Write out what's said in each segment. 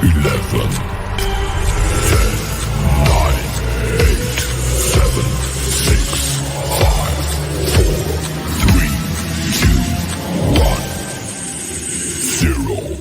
11, 10, 9, 8, 7, 6, 5, 4, 3, 2, 1, 0.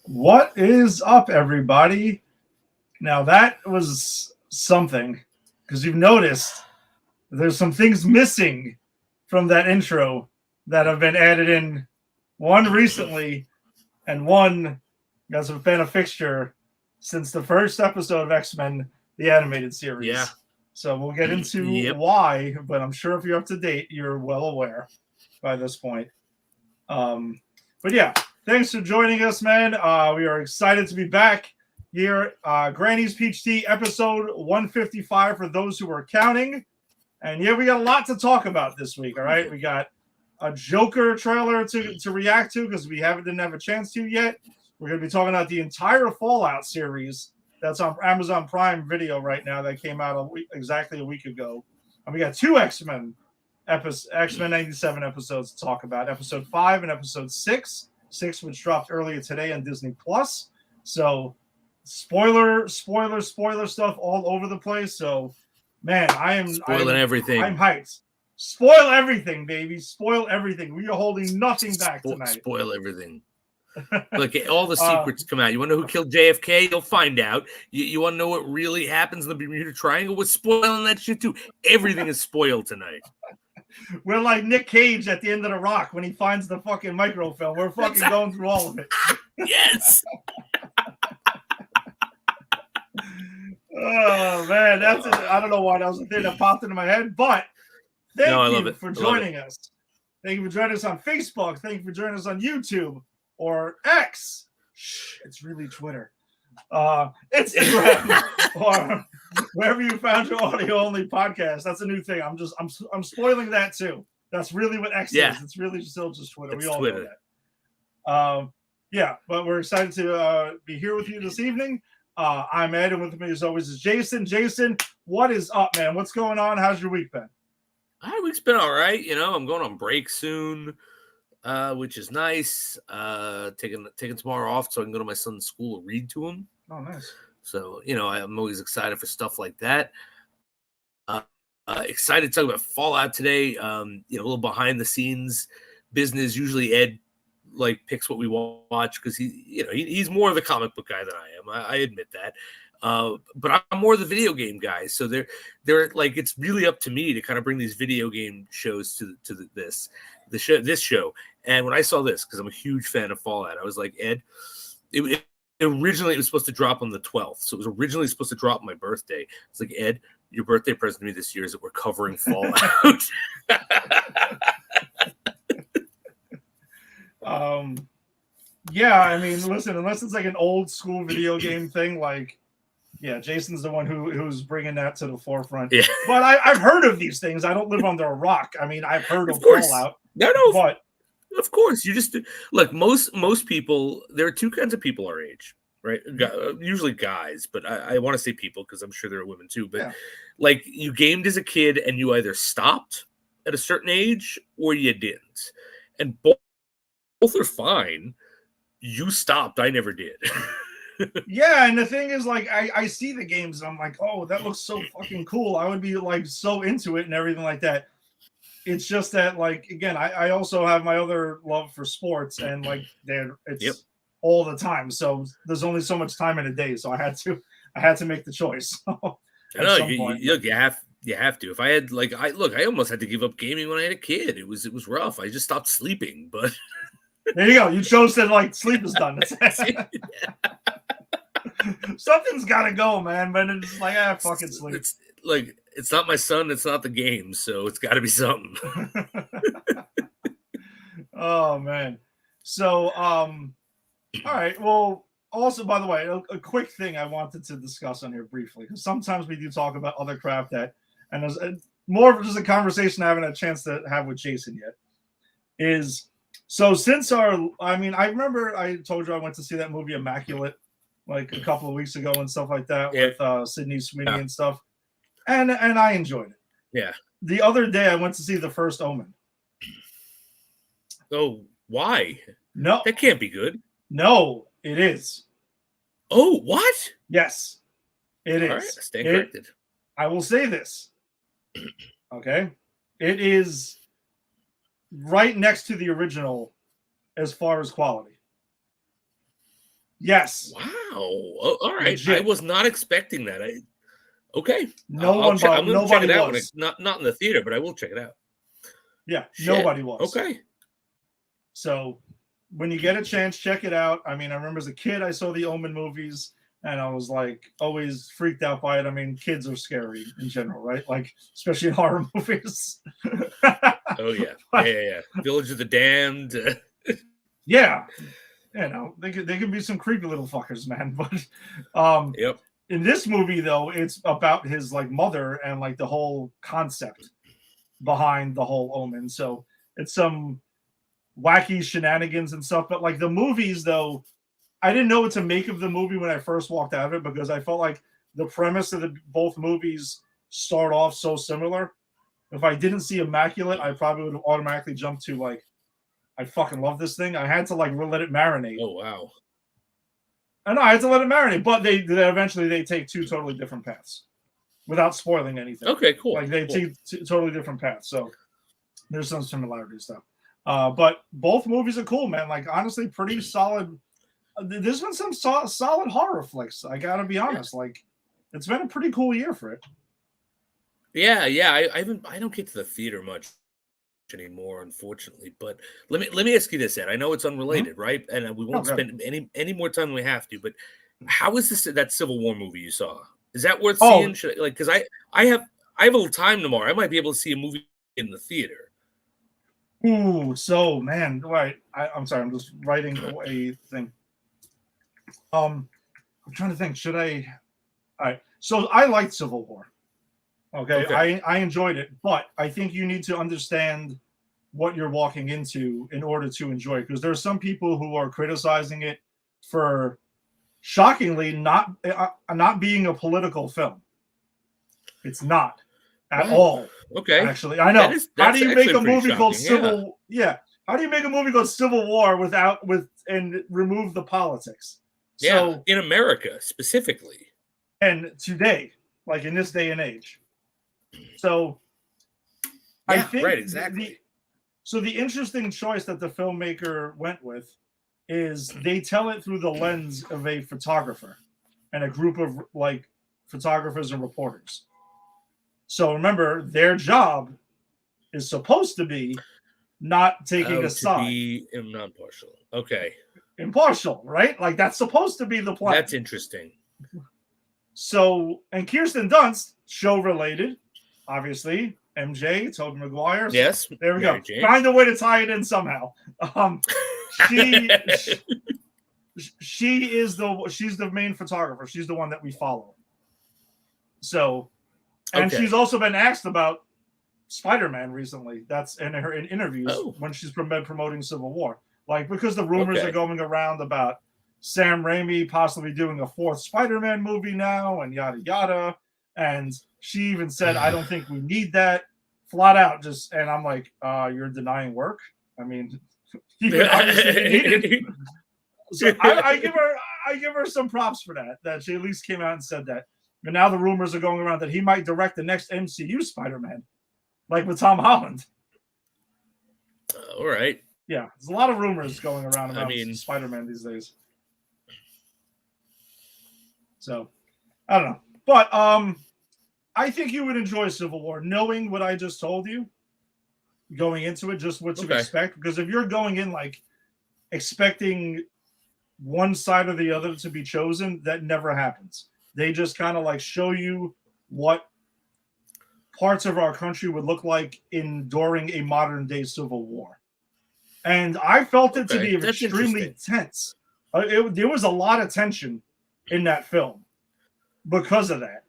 What is up, everybody? Now that was something, because you've noticed there's some things missing from that intro that have been added in, one recently and one as a been a fixture since the first episode of X-Men, the animated series. Yeah. So we'll get into why, but I'm sure if you're up to date, you're well aware by this point. But yeah, thanks for joining us, man. We are excited to be back here. Granny's Peach Tea, episode 155 for those who are counting. And yeah, we got a lot to talk about this week, all right? We got a Joker trailer to react to because we didn't have a chance to yet. We're going to be talking about the entire Fallout series that's on Amazon Prime Video right now that came out exactly a week ago. And we got two X-Men 97 episodes to talk about, episode 5 and episode 6, which dropped earlier today on Disney Plus. So spoiler stuff all over the place. So man, I'm everything. I'm hyped. Spoil everything, baby. Spoil everything. We are holding nothing back tonight. Spoil everything. Look, all the secrets come out. You want to know who killed JFK? You'll find out. You want to know what really happens in the Bermuda Triangle? We're spoiling that shit too. Everything is spoiled tonight. We're like Nick Cage at the end of The Rock when he finds the fucking microfilm. We're fucking going through all of it. Yes. Oh man, that's it. I don't know why that was the thing that popped into my head, but thank you for joining us. Thank you for joining us on Facebook. Thank you for joining us on YouTube or X. It's really Twitter. Instagram or wherever you found your audio only podcast. That's a new thing. I'm spoiling that too. That's really what X is. It's really still just Twitter. We all know that. Yeah, but we're excited to be here with you this evening. I'm Ed, and with me as always is Jason. Jason, what is up, man? What's going on? How's your week been? My week's been all right. You know, I'm going on break soon, which is nice. Taking tomorrow off so I can go to my son's school and read to him. Oh, nice. So, you know, I'm always excited for stuff like that. Excited to talk about Fallout today. You know, a little behind the scenes business. Usually Ed picks what we watch because he's more of the comic book guy than I am. I admit that. But I'm more the video game guy. So they're like, it's really up to me to kind of bring these video game shows to this show. And when I saw this, because I'm a huge fan of Fallout, I was like, Ed, originally it was supposed to drop on the 12th. So it was originally supposed to drop on my birthday. It's like, Ed, your birthday present to me this year is that we're covering Fallout. Yeah, I mean, listen, unless it's like an old school video game thing, Jason's the one who's bringing that to the forefront. Yeah. But I've heard of these things. I don't live under a rock. I mean, I've heard of Fallout. No, but of course, you just look. Most people. There are two kinds of people our age, right? Usually guys, but I want to say people because I'm sure there are women too. But Yeah. like you gamed as a kid and you either stopped at a certain age or you didn't, and both are fine. You stopped. I never did. Yeah, and the thing is, like, I see the games and I'm like, oh, that looks so fucking cool. I would be like so into it and everything like that. It's just that, like, again, I also have my other love for sports, and like it's all the time. So there's only so much time in a day. So I had to make the choice. I know you have to. If I had I almost had to give up gaming when I had a kid. It was rough. I just stopped sleeping, but there you go. You chose to like sleep is done. Something's got to go, man. But it's like, fucking sleep. It's like, it's not my son. It's not the game. So it's got to be something. Oh, man. So, all right. Well, also, by the way, a quick thing I wanted to discuss on here briefly, because sometimes we do talk about other crap that, and there's more of just a conversation I haven't had a chance to have with Jason yet, is, so since I remember I told you I went to see that movie Immaculate like a couple of weeks ago and stuff like that with Sydney Sweeney and stuff. And I enjoyed it. Yeah. The other day I went to see The First Omen. Oh, why? No. That can't be good. No, it is. Oh, what? Yes, it is. All right, stand corrected. I will say this. Okay. It is right next to the original as far as quality. Yes. Wow. Oh, all right. Legit. I was not expecting that. Okay. I'm going to check it out. When not in the theater, but I will check it out. Yeah. Shit. Nobody was. Okay. So when you get a chance, check it out. I mean, I remember as a kid, I saw the Omen movies and I was like always freaked out by it. I mean, kids are scary in general, right? Like, especially in horror movies. Oh, yeah. Yeah. Village of the Damned. Yeah. You know, they could be some creepy little fuckers, man. But yep. In this movie, though, it's about his like mother and like the whole concept behind the whole Omen. So it's some wacky shenanigans and stuff. But like the movies, though, I didn't know what to make of the movie when I first walked out of it because I felt like the premise of both movies start off so similar. If I didn't see Immaculate, I probably would have automatically jumped to like, I fucking love this thing. I had to like let it marinate. Oh wow! I know I had to let it marinate, but they eventually take two totally different paths, without spoiling anything. Okay, cool. Like they take two totally different paths, so there's some similarities though. But both movies are cool, man. Like honestly, pretty solid. There's been some solid horror flicks. I gotta be honest. Like it's been a pretty cool year for it. Yeah. I don't get to the theater much anymore, unfortunately. But let me ask you this, Ed. I know it's unrelated, right? And we won't spend any more time than we have to. But how is that Civil War movie you saw? Is that worth seeing? Because I have a little time tomorrow. I might be able to see a movie in the theater. Ooh, so man, right. I'm sorry. I'm just writing a thing. I'm trying to think. Should I? All right. So I liked Civil War. Okay. I enjoyed it, but I think you need to understand what you're walking into in order to enjoy it. Because there are some people who are criticizing it for shockingly not being a political film. It's not at all. Okay. Actually, I know. How do you make a movie called Civil? Yeah. How do you make a movie called Civil War and remove the politics? Yeah, So, in America specifically. And today, like in this day and age. So I think right, exactly. So the interesting choice that the filmmaker went with is they tell it through the lens of a photographer and a group of like photographers and reporters. So remember, their job is supposed to be not taking a side. To be non-partial. Okay. Impartial, right? Like that's supposed to be the plan. That's interesting. So, and Kirsten Dunst, show related, obviously. MJ, Tobey Maguire. Yes. There we go. Jane. Find a way to tie it in somehow. She's the main photographer. She's the one that we follow. So, and she's also been asked about Spider-Man recently. That's in interviews when she's been promoting Civil War. Like, because the rumors are going around about Sam Raimi possibly doing a 4th Spider-Man movie now, and yada yada. And she even said, "I don't think we need that." Flat out, just, and I'm like, "You're denying work." I mean, you obviously need it. So I give her some props for that she at least came out and said that. But now the rumors are going around that he might direct the next MCU Spider-Man, like with Tom Holland. All right. Yeah, there's a lot of rumors going around I mean, Spider-Man these days. So, I don't know. But I think you would enjoy Civil War, knowing what I just told you, going into it, just what to expect. Because if you're going in like expecting one side or the other to be chosen, that never happens. They just kind of like show you what parts of our country would look like during a modern day civil war. And I felt it to be extremely tense. There was a lot of tension in that film because of that.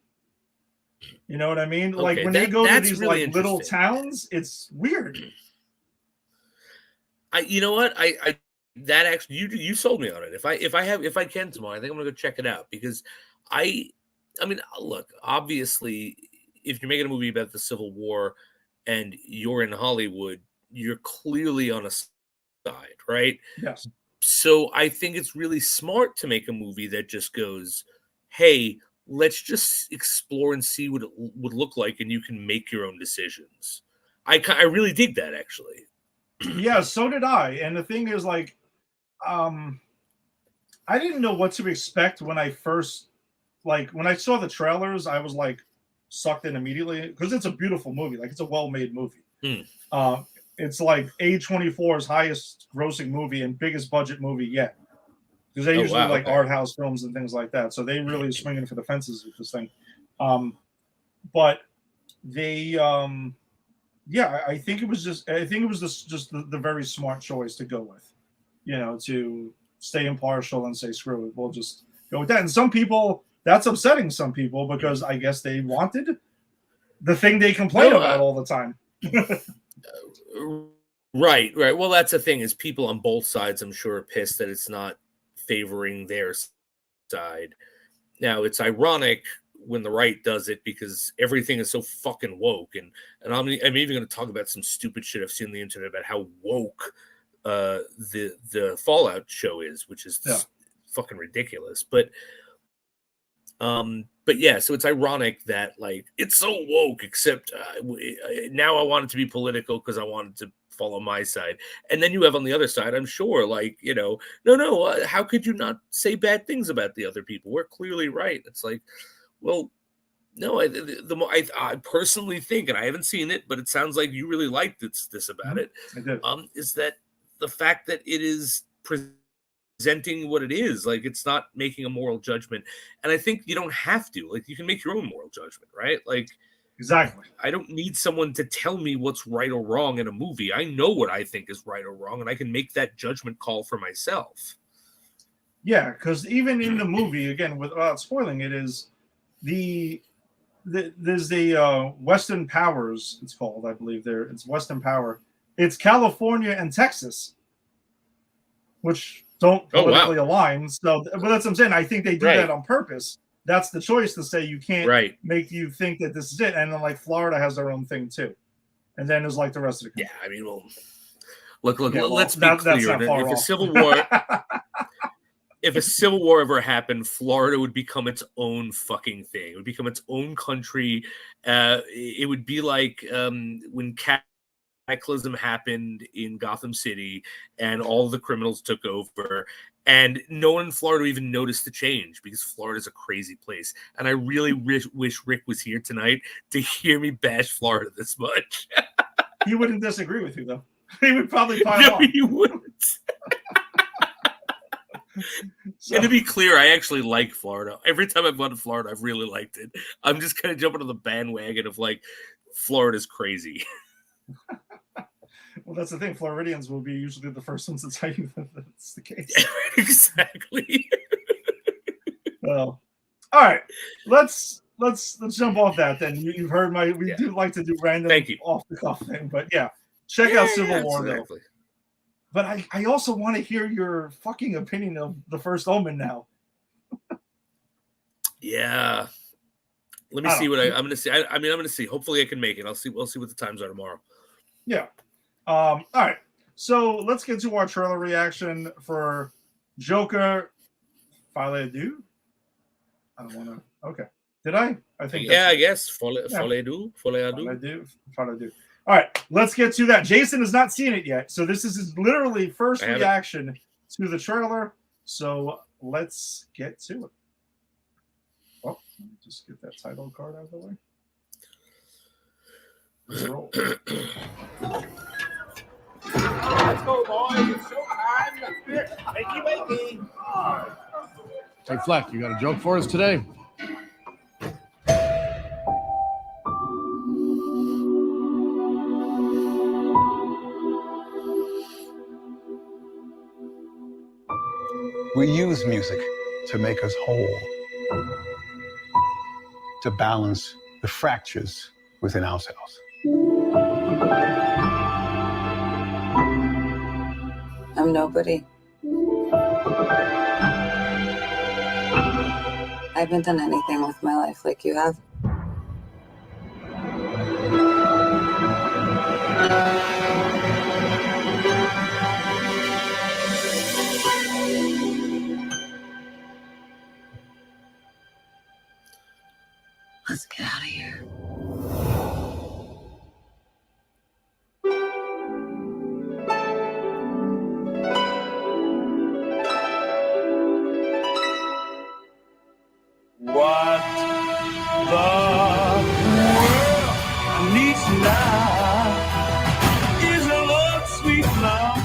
You know what I mean? Okay, like when they go to these really like little towns, it's weird. You know what? I that actually you sold me on it. If I can tomorrow, I think I'm gonna go check it out because I mean, look, obviously, if you're making a movie about the Civil War and you're in Hollywood, you're clearly on a side, right? Yes. So I think it's really smart to make a movie that just goes, hey, let's just explore and see what it would look like, and you can make your own decisions. I really dig that, actually. Yeah, so did I. And the thing is, like, I didn't know what to expect when I first, like, when I saw the trailers, I was, like, sucked in immediately because it's a beautiful movie. Like, it's a well-made movie. It's, like, A24's highest grossing movie and biggest budget movie yet. Because they usually like art house films and things like that. So they really swinging for the fences with this thing. But they, I think it was just the very smart choice to go with, you know, to stay impartial and say, screw it, we'll just go with that. And some people, that's upsetting some people because I guess they wanted the thing they complain about all the time. Right. Well, that's the thing is people on both sides, I'm sure, are pissed that it's not favoring their side. Now, it's ironic when the right does it because everything is so fucking woke. And I'm even going to talk about some stupid shit I've seen on the internet about how woke the Fallout show is, which is fucking ridiculous. But yeah, so it's ironic that like it's so woke, except now I want it to be political because I want it to follow my side. And then you have on the other side, I'm sure, like, you know, no, how could you not say bad things about the other people? We're clearly right. It's like, well, no, I personally think, and I haven't seen it, but it sounds like you really liked this about it. I did. Is that the fact that it is presenting what it is, like it's not making a moral judgment. And I think you don't have to, like, you can make your own moral judgment, right? Like, exactly. I don't need someone to tell me what's right or wrong in a movie. I know what I think is right or wrong, and I can make that judgment call for myself. Yeah, because even in the movie, again, without spoiling it, is there's the Western Powers, it's called, I believe. It's Western Power. It's California and Texas, which don't politically align. So, but that's what I'm saying. I think they do that on purpose. That's the choice to say you can't make you think that this is it. And then like Florida has their own thing too. And then there's like the rest of the country. Yeah, I mean, well, look, let's be clear. If a civil war ever happened, Florida would become its own fucking thing. It would become its own country. It would be like when Cataclysm happened in Gotham City and all the criminals took over. And no one in Florida even noticed the change because Florida is a crazy place. And I really wish Rick was here tonight to hear me bash Florida this much. He wouldn't disagree with you, though. He would probably pile on. He wouldn't. So. And to be clear, I actually like Florida. Every time I've gone to Florida, I've really liked it. I'm just kind of jumping on the bandwagon of like, Florida's crazy. Well, that's the thing. Floridians will be usually the first ones to tell you that that's the case. Exactly. Well, all right. Let's jump off that then. You've heard do like to do random off the cuff thing, but yeah, check out Civil War though. But I also want to hear your fucking opinion of The First Omen now. Yeah. Let me see what I'm going to see. I'm going to see. Hopefully I can make it. We'll see what the times are tomorrow. Yeah. All right. So let's get to our trailer reaction for Joker. Folie du? I don't want to. Okay. Did I? I think. Yeah, I guess. Folie du. All right. Let's get to that. Jason has not seen it yet. So this is his literally first reaction to the trailer. So let's get to it. Oh, let me just get that title card out of the way. Let's roll. Let's go, boys. It's showtime. Wakey. Hey, Fleck, you got a joke for us today? We use music to make us whole, to balance the fractures within ourselves. I'm nobody. I haven't done anything with my life like you have. Let's get out of here. What the world needs now is a little sweet love.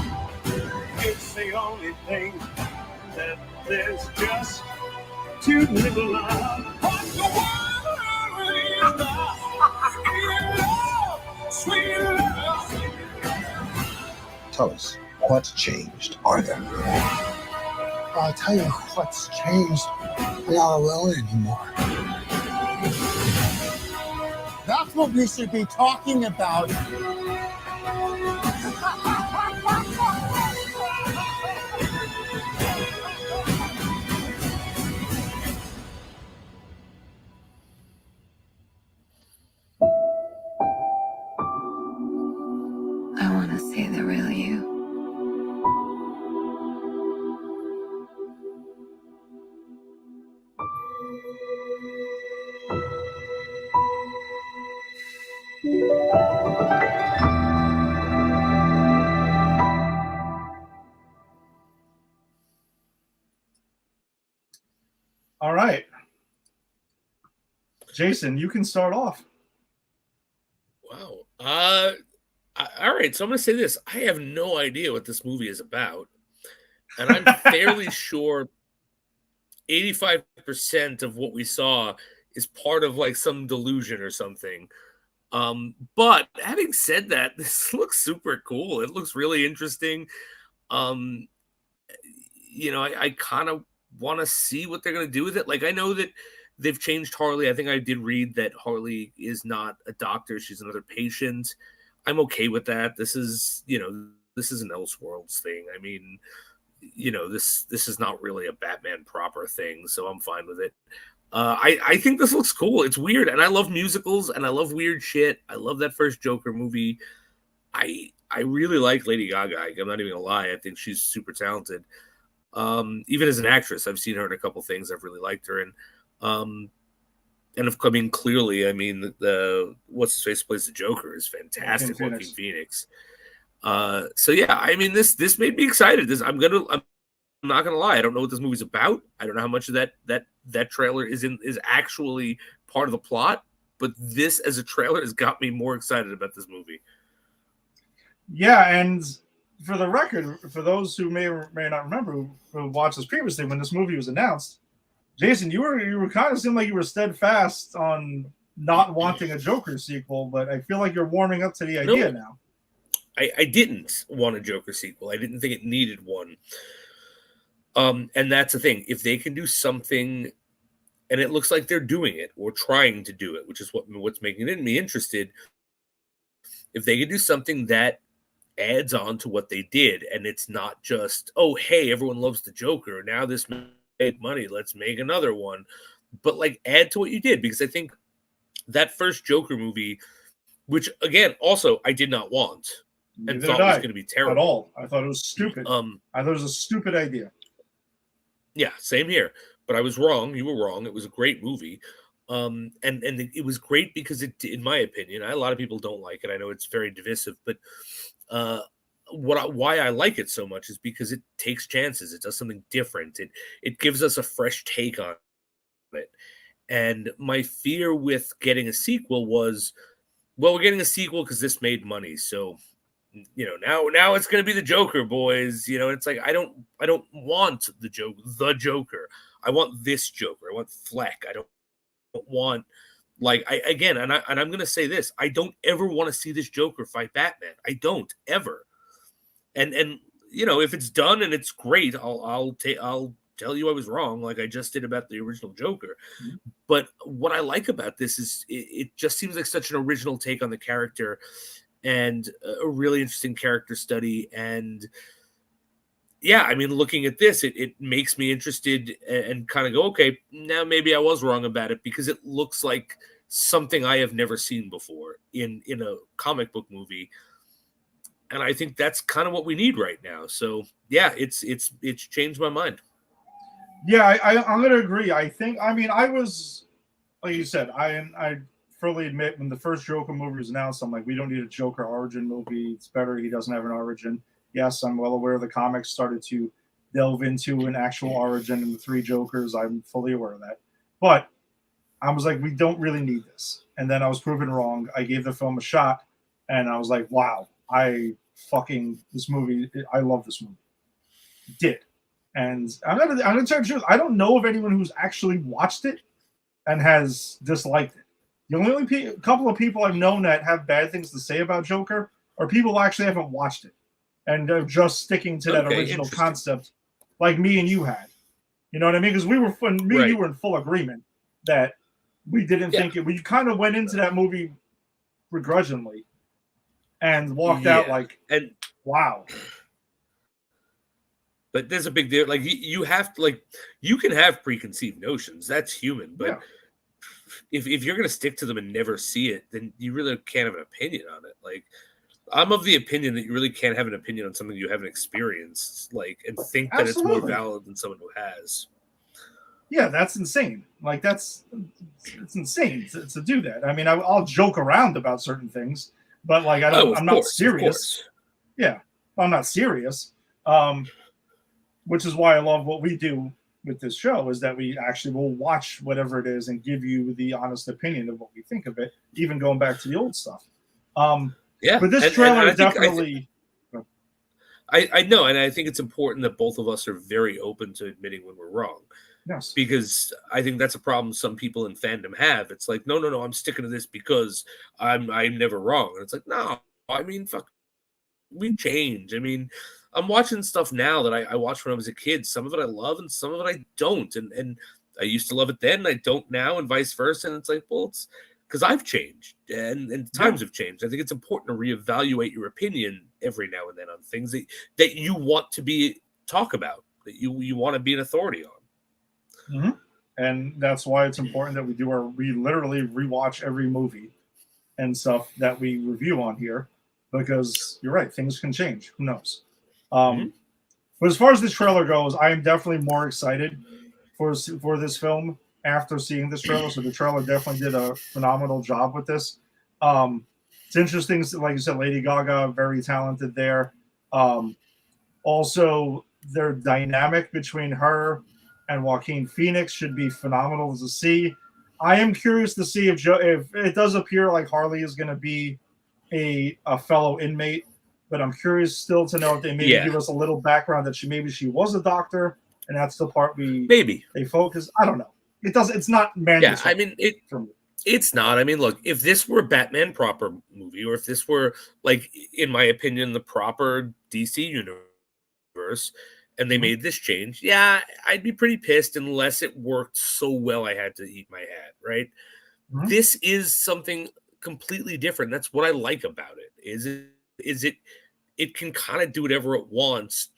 It's the only thing that there's just too little of. What the world needs now is love, sweet love. Tell us, what's changed? Are there? I'll tell you what's changed. I'm not alone anymore. That's what we should be talking about. I want to see the real you. All right. Jason, you can start off. Wow. All right. So I'm going to say this. I have no idea what this movie is about. And I'm fairly sure 85% of what we saw is part of like some delusion or something. But having said that, this looks super cool. It looks really interesting. I kind of want to see what they're going to do with it. Like, I know that they've changed Harley. I think I did read that Harley is not a doctor. She's another patient. I'm okay with that. This is an Elseworlds thing. I mean, this is not really a Batman proper thing, so I'm fine with it. I think this looks cool. It's weird, and I love musicals, and I love weird shit. I love that first Joker movie. I really like Lady Gaga. I'm not even gonna lie. I think she's super talented. Even as an actress, I've seen her in a couple things. I've really liked her, and clearly, the what's his face plays the Joker is fantastic. Joaquin Phoenix. So yeah, I mean, this made me excited. I'm not gonna lie. I don't know what this movie's about. I don't know how much of that trailer is actually part of the plot. But this as a trailer has got me more excited about this movie. Yeah, and for the record, for those who may or may not remember who watched this previously, when this movie was announced, Jason, you were kind of seemed like you were steadfast on not wanting a Joker sequel, but I feel like you're warming up to the idea now. I didn't want a Joker sequel. I didn't think it needed one. And that's the thing. If they can do something, and it looks like they're doing it or trying to do it, which is what's making me interested. If they can do something that adds on to what they did, and it's not just, oh, hey, everyone loves the Joker, now this made money, let's make another one, but like add to what you did, because I think that first Joker movie, which again also I did not want and Neither thought did was I, going to be at terrible all. I thought it was stupid. I thought it was a stupid idea. Yeah, same here. But I was wrong. You were wrong. It was a great movie. And it was great because it, in my opinion, a lot of people don't like it. I know it's very divisive, but why I like it so much is because it takes chances. It does something different. It gives us a fresh take on it. And my fear with getting a sequel was, well, we're getting a sequel because this made money. So, you know, now it's going to be the Joker, boys. You know, it's like I don't want the Joker. I want this Joker. I want Fleck. I don't want, like, I'm going to say this. I don't ever want to see this Joker fight Batman. I don't ever. And you know, if it's done and it's great, I'll tell you I was wrong, like I just did about the original Joker. Mm-hmm. But what I like about this is it just seems like such an original take on the character, and a really interesting character study. And yeah, I mean, looking at this, it makes me interested and kind of go, okay, now maybe I was wrong about it, because it looks like something I have never seen before in a comic book movie. And I think that's kind of what we need right now. So yeah, it's changed my mind. Yeah, I'm going to agree. I was, like you said, I fully admit, when the first Joker movie was announced, I'm like, we don't need a Joker origin movie. It's better he doesn't have an origin. Yes, I'm well aware the comics started to delve into an actual origin in the three Jokers. I'm fully aware of that. But I was like, we don't really need this. And then I was proven wrong. I gave the film a shot, and I was like, wow, this movie, I love this movie. Did. And I'm gonna tell you the truth, I don't know of anyone who's actually watched it and has disliked it. The only couple of people I've known that have bad things to say about Joker are people who actually haven't watched it and are just sticking to that original concept, like me and you had. You know what I mean? Because and you were in full agreement that we didn't think it. We kind of went into that movie begrudgingly and walked out like, wow. But there's a big deal. Like you have to, like, you can have preconceived notions. That's human. But if you're going to stick to them and never see it, then you really can't have an opinion on it. Like, I'm of the opinion that you really can't have an opinion on something you haven't experienced, like, and think that it's more valid than someone who has. Yeah, that's insane. Like, it's insane to do that. I mean, I'll joke around about certain things, but like, I'm not serious. Yeah, I'm not serious. Which is why I love what we do with this show, is that we actually will watch whatever it is and give you the honest opinion of what we think of it, even going back to the old stuff. But this trailer definitely. I know, and I think it's important that both of us are very open to admitting when we're wrong. Yes. Because I think that's a problem some people in fandom have. It's like, no, I'm sticking to this because I'm never wrong. And it's like, no, I mean, fuck, we change. I mean, I'm watching stuff now that I watched when I was a kid. Some of it I love and some of it I don't. And I used to love it then and I don't now, and vice versa. And it's like, well, it's because I've changed and times have changed. I think it's important to reevaluate your opinion every now and then on things that you want to talk about, that you want to be an authority on. Mm-hmm. And that's why it's important that we literally rewatch every movie and stuff that we review on here, because you're right, things can change. Who knows? But as far as this trailer goes, I am definitely more excited for this film after seeing this trailer. So the trailer definitely did a phenomenal job with this. It's interesting, like you said, Lady Gaga, very talented there. Also, their dynamic between her and Joaquin Phoenix should be phenomenal to see. I am curious to see if it does appear like Harley is going to be a fellow inmate. But I'm curious still to know if they maybe give us a little background that she was a doctor, and that's the part they focus. I don't know. It's not mandatory. Yeah, I mean it's not. I mean, look, if this were a Batman proper movie, or if this were, like, in my opinion, the proper DC universe, and they made this change, yeah, I'd be pretty pissed unless it worked so well I had to eat my hat, right? Mm-hmm. This is something completely different. That's what I like about it. it can kind of do whatever it wants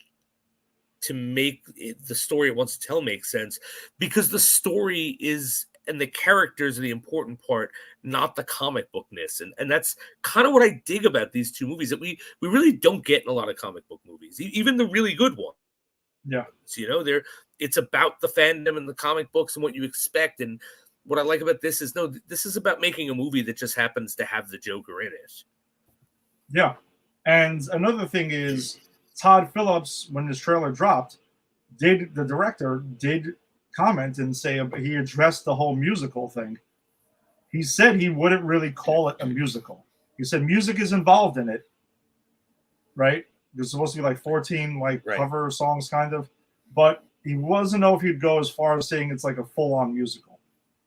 to make the story it wants to tell make sense, because the story is and the characters are the important part, not the comic bookness. And that's kind of what I dig about these two movies that we really don't get in a lot of comic book movies, even the really good ones. Yeah. So, it's about the fandom and the comic books and what you expect. And what I like about this is, no, this is about making a movie that just happens to have the Joker in it. Yeah. And another thing is, Todd Phillips, when this trailer dropped, the director did comment and say he addressed the whole musical thing. He said he wouldn't really call it a musical. He said music is involved in it, right? There's supposed to be like 14 cover songs kind of, but he wasn't know if he'd go as far as saying it's like a full-on musical.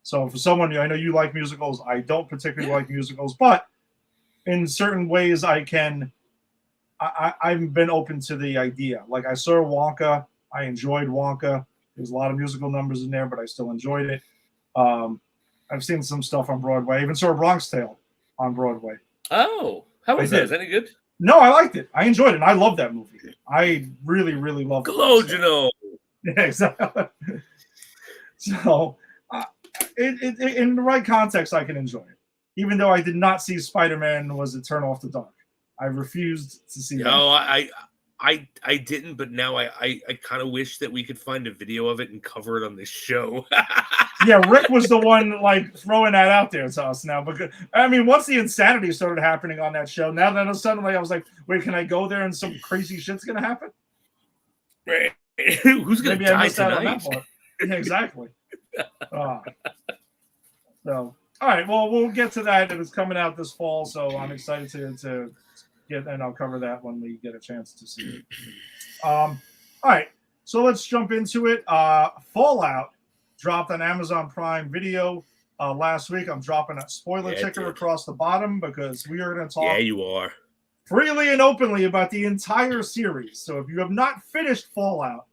So for someone, I know you like musicals. I don't particularly like musicals, but in certain ways I've been open to the idea. Like I saw Wonka. I enjoyed Wonka. There's a lot of musical numbers in there, but I still enjoyed it. I've seen some stuff on Broadway. I even saw Bronx Tale on Broadway. Oh, how was that? Is that any good? No, I liked it. I enjoyed it. And I love that movie. I really, really love it. Glogino. Yeah, exactly. So, in the right context, I can enjoy it. Even though I did not see Spider-Man Was It Turn Off the Dark. I refused to see that. No, I didn't, but now I kind of wish that we could find a video of it and cover it on this show. Yeah, Rick was the one throwing that out there to us now. Because I mean, once the insanity started happening on that show, now then suddenly I was like, wait, can I go there and some crazy shit's gonna happen? Right. Who's gonna die tonight? Yeah, exactly. So, all right. Well, we'll get to that. It's coming out this fall, so I'm excited to get, and I'll cover that when we get a chance to see it. All right. So let's jump into it. Fallout dropped on Amazon Prime Video last week. I'm dropping a spoiler ticker across the bottom because we are going to talk. Yeah, you are. Freely and openly about the entire series. So if you have not finished Fallout,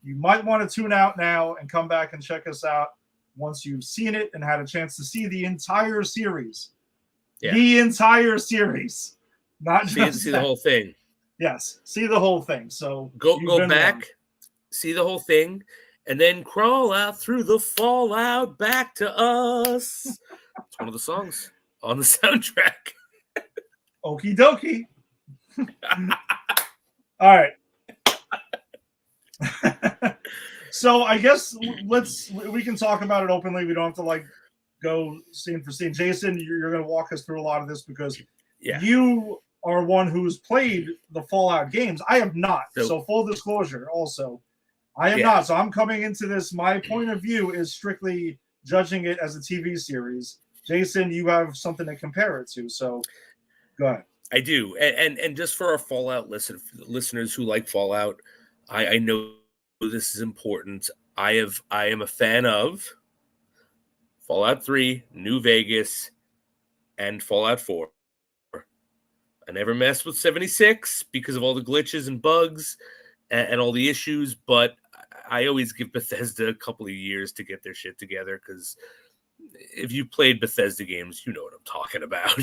you might want to tune out now and come back and check us out once you've seen it and had a chance to see the entire series. Yeah. The entire series. Not just see the whole thing. Yes, see the whole thing. So go back, see the whole thing, and then crawl out through the fallout back to us. It's one of the songs on the soundtrack. Okie dokie. All right. So I guess we can talk about it openly. We don't have to go scene for scene. Jason, you're going to walk us through a lot of this because you are one who's played the Fallout games. I have not. So full disclosure also, I have not. So I'm coming into this. My point of view is strictly judging it as a TV series. Jason, you have something to compare it to. So go ahead. I do. And just for our Fallout listeners who like Fallout, I know this is important. I am a fan of Fallout 3, New Vegas, and Fallout 4. I never messed with 76 because of all the glitches and bugs and all the issues, but I always give Bethesda a couple of years to get their shit together because if you played Bethesda games, you know what I'm talking about.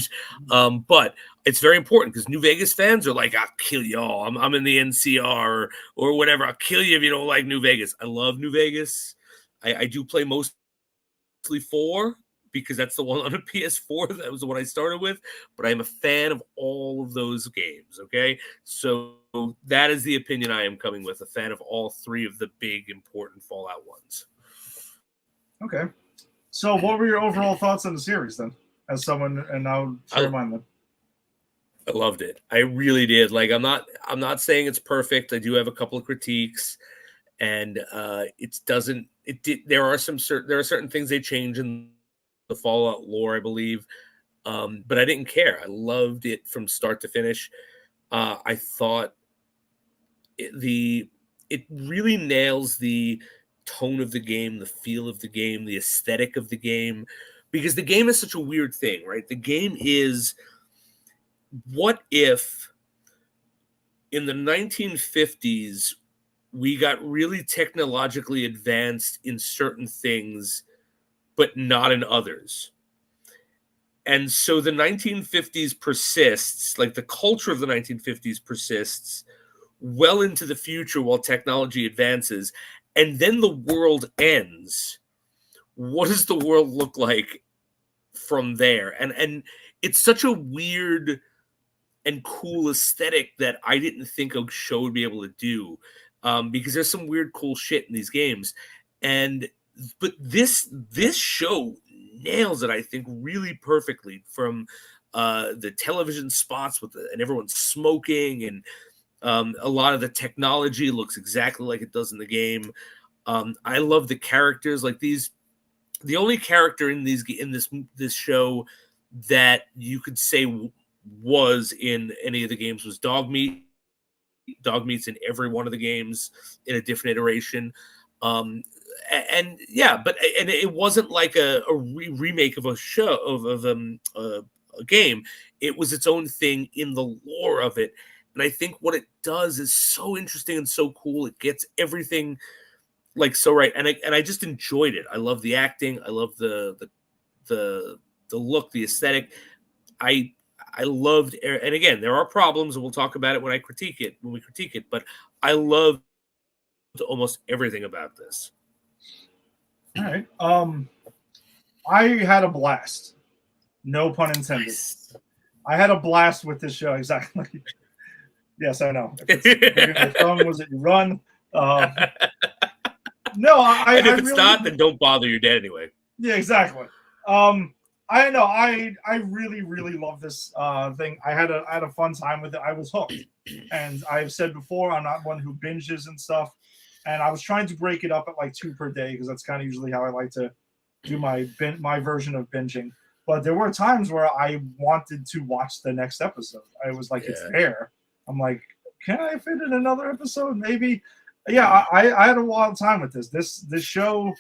But it's very important because New Vegas fans are like, I'll kill y'all. I'm in the NCR or whatever. I'll kill you if you don't like New Vegas. I love New Vegas. I do play mostly 4 because that's the one on a PS4. That was the one I started with. But I'm a fan of all of those games, okay? So that is the opinion I am coming with, a fan of all 3 of the big, important Fallout ones. Okay. So what were your overall thoughts on the series then? As someone, and I'll share mine then. I loved it. I really did. I'm not saying it's perfect. I do have a couple of critiques, and there are certain things they change in the Fallout lore, I believe. But I didn't care. I loved it from start to finish. I thought it really nails the tone of the game, the feel of the game, the aesthetic of the game, because the game is such a weird thing, right? The game is, what if in the 1950s we got really technologically advanced in certain things but not in others? And so the 1950s persists, like the culture of the 1950s persists well into the future while technology advances. And then the world ends. What does the world look like from there? And it's such a weird and cool aesthetic that I didn't think a show would be able to do, because there's some weird, cool shit in these games. But this show nails it, I think, really perfectly, from the television spots and everyone smoking, and a lot of the technology looks exactly like it does in the game. I love the characters. Like the only character in this show that you could say was in any of the games was Dogmeat. Dogmeat's in every one of the games in a different iteration. And it wasn't like a remake of a show of a game. It was its own thing in the lore of it. And I think what it does is so interesting and so cool. It gets everything like so right. And I just enjoyed it. I love the acting. I love the look, the aesthetic. I loved, and again, there are problems, and we'll talk about it when we critique it. But I loved almost everything about this. All right. I had a blast. No pun intended. Nice. I had a blast with this show. Exactly. Yes, I know. If your thumb was it you run. No, and if it's really, not, then don't bother. You're dead anyway. Yeah, exactly. I know. I really, really love this thing. I had a fun time with it. I was hooked. And I've said before, I'm not one who binges and stuff. And I was trying to break it up at like 2 per day, because that's kind of usually how I like to do my version of binging. But there were times where I wanted to watch the next episode. I was like, It's there. I'm like, can I fit in another episode? Maybe. Yeah, I had a wild time with this. This show,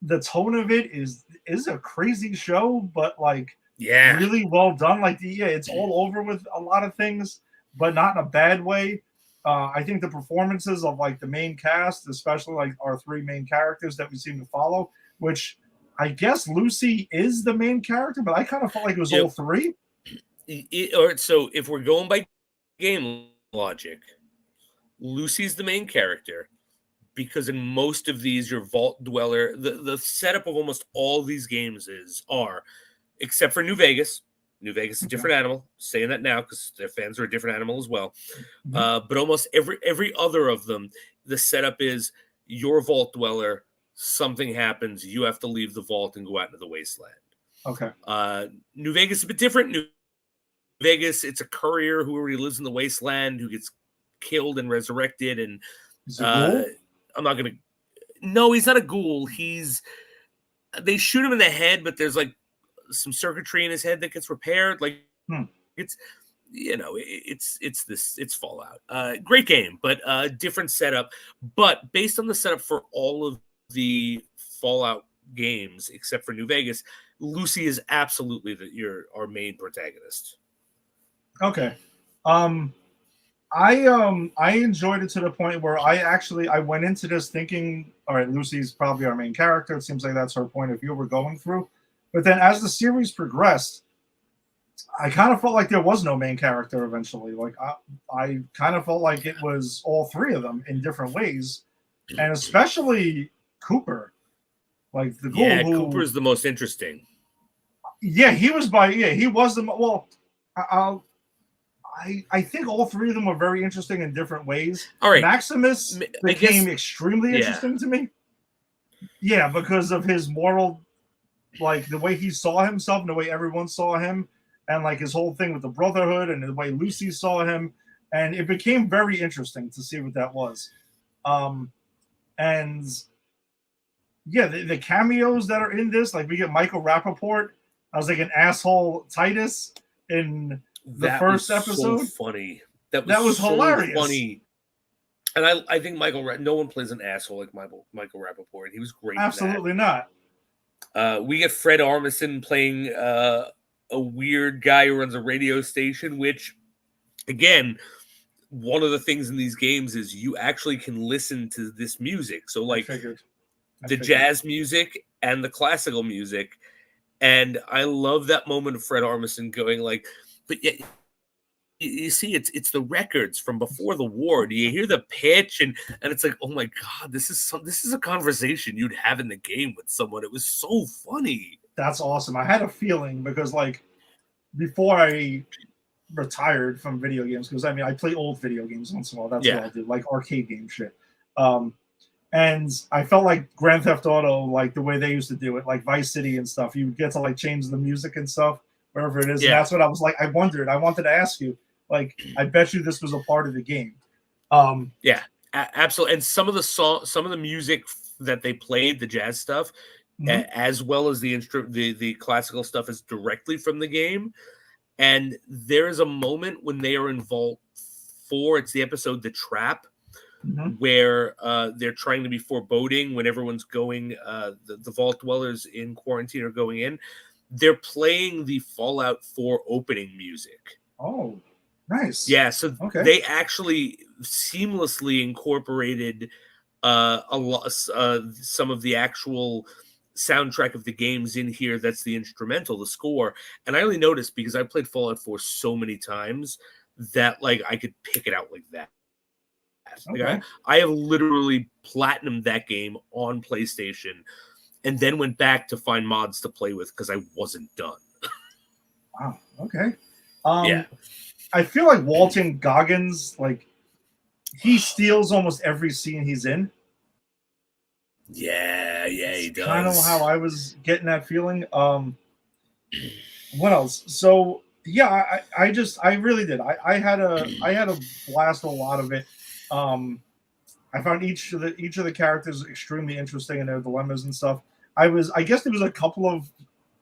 the tone of it is a crazy show, but like really well done. Like it's all over with a lot of things, but not in a bad way. I think the performances of like the main cast, especially like our 3 main characters that we seem to follow, which I guess Lucy is the main character, but I kind of felt like it was all 3. So if we're going by game logic, Lucy's the main character, because in most of these, your Vault Dweller, the setup of almost all these games are, except for New Vegas. New Vegas is a different animal. Saying that now because their fans are a different animal as well. Mm-hmm. But almost every other of them, the setup is your Vault Dweller. Something happens, you have to leave the vault and go out into the wasteland. Okay. New Vegas is a bit different. New Vegas, it's a courier who already lives in the wasteland who gets killed and resurrected. And I'm not gonna. No, he's not a ghoul. They shoot him in the head, but there's like some circuitry in his head that gets repaired. Like it's Fallout. Great game, but different setup. But based on the setup for all of the Fallout games, except for New Vegas, Lucy is absolutely our main protagonist. Okay. I enjoyed it to the point where I went into this thinking, all right, Lucy's probably our main character. It seems like that's her point of view we're going through. But then as the series progressed, I kind of felt like there was no main character eventually. Like I kind of felt like it was all 3 of them in different ways. And especially Cooper. Like the ghoul Cooper's the most interesting. Yeah, he was I think all 3 of them were very interesting in different ways. All right. Maximus became extremely interesting to me. Yeah, because of his moral, like the way he saw himself and the way everyone saw him, and like his whole thing with the Brotherhood and the way Lucy saw him. And it became very interesting to see what that was. And yeah, the cameos that are in this, like we get Michael Rappaport. I was like an asshole Titus in the first episode. So funny. That was so hilarious. Funny. And I think no one plays an asshole like Michael Rappaport. He was great. Absolutely not. We get Fred Armisen playing a weird guy who runs a radio station, which, again, one of the things in these games is you actually can listen to this music. So, like, the jazz music and the classical music. And I love that moment of Fred Armisen going like, but yeah, you see, it's the records from before the war. Do you hear the pitch? And it's like, oh my God, this is a conversation you'd have in the game with someone. It was so funny. That's awesome. I had a feeling because like before I retired from video games, because I mean I play old video games once in a while. That's what I'll do, like arcade game shit. And I felt like Grand Theft Auto, like the way they used to do it, like Vice City and stuff. You get to like change the music and stuff, wherever it is. Yeah. And that's what I was like. I wanted to ask you, like, I bet you this was a part of the game. Yeah, absolutely. And some of the music that they played, the jazz stuff, as well as the classical stuff, is directly from the game. And there is a moment when they are in Vault 4. It's the episode The Trap, where they're trying to be foreboding when everyone's going, the Vault Dwellers in quarantine are going in. They're playing the Fallout 4 opening music. Oh, nice. Yeah, so they actually seamlessly incorporated some of the actual soundtrack of the games in here. That's the instrumental, the score. And I only noticed because I played Fallout 4 so many times that like I could pick it out like that. Like, I have literally platinumed that game on PlayStation and then went back to find mods to play with because I wasn't done. Wow. Okay. I feel like Walton Goggins, like he steals almost every scene he's in. Yeah, he does. Kind of how I was getting that feeling. What else? So yeah, I really did. I had a blast with a lot of it. I found each of the characters extremely interesting and their dilemmas and stuff. I guess there was a couple of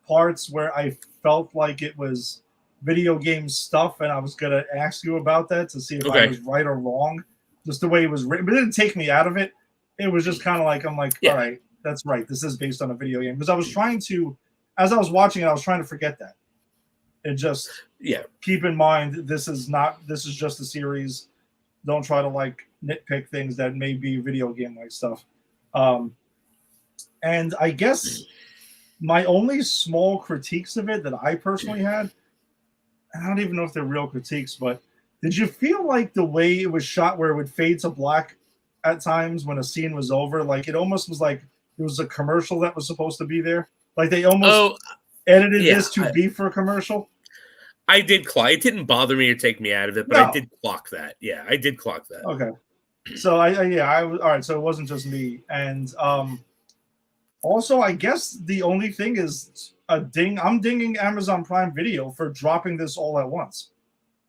parts where I felt like it was video game stuff, and I was gonna ask you about that to see if I was right or wrong, just the way it was written. But it didn't take me out of it. It was just kind of like, I'm like, all right, that's right. This is based on a video game. Because I was trying to, as I was watching it, I was trying to forget that. And just keep in mind, this is just a series. Don't try to like nitpick things that may be video game like stuff. And I guess my only small critiques of it that I personally had, and I don't even know if they're real critiques, but did you feel like the way it was shot where it would fade to black at times when a scene was over? Like it almost was like it was a commercial that was supposed to be there. Like they almost edited this to be for a commercial. I did clock. It didn't bother me or take me out of it, but I did clock that. Yeah, I did clock that. Okay. So I was all right. So it wasn't just me. And also, I guess the only thing is I'm dinging Amazon Prime Video for dropping this all at once.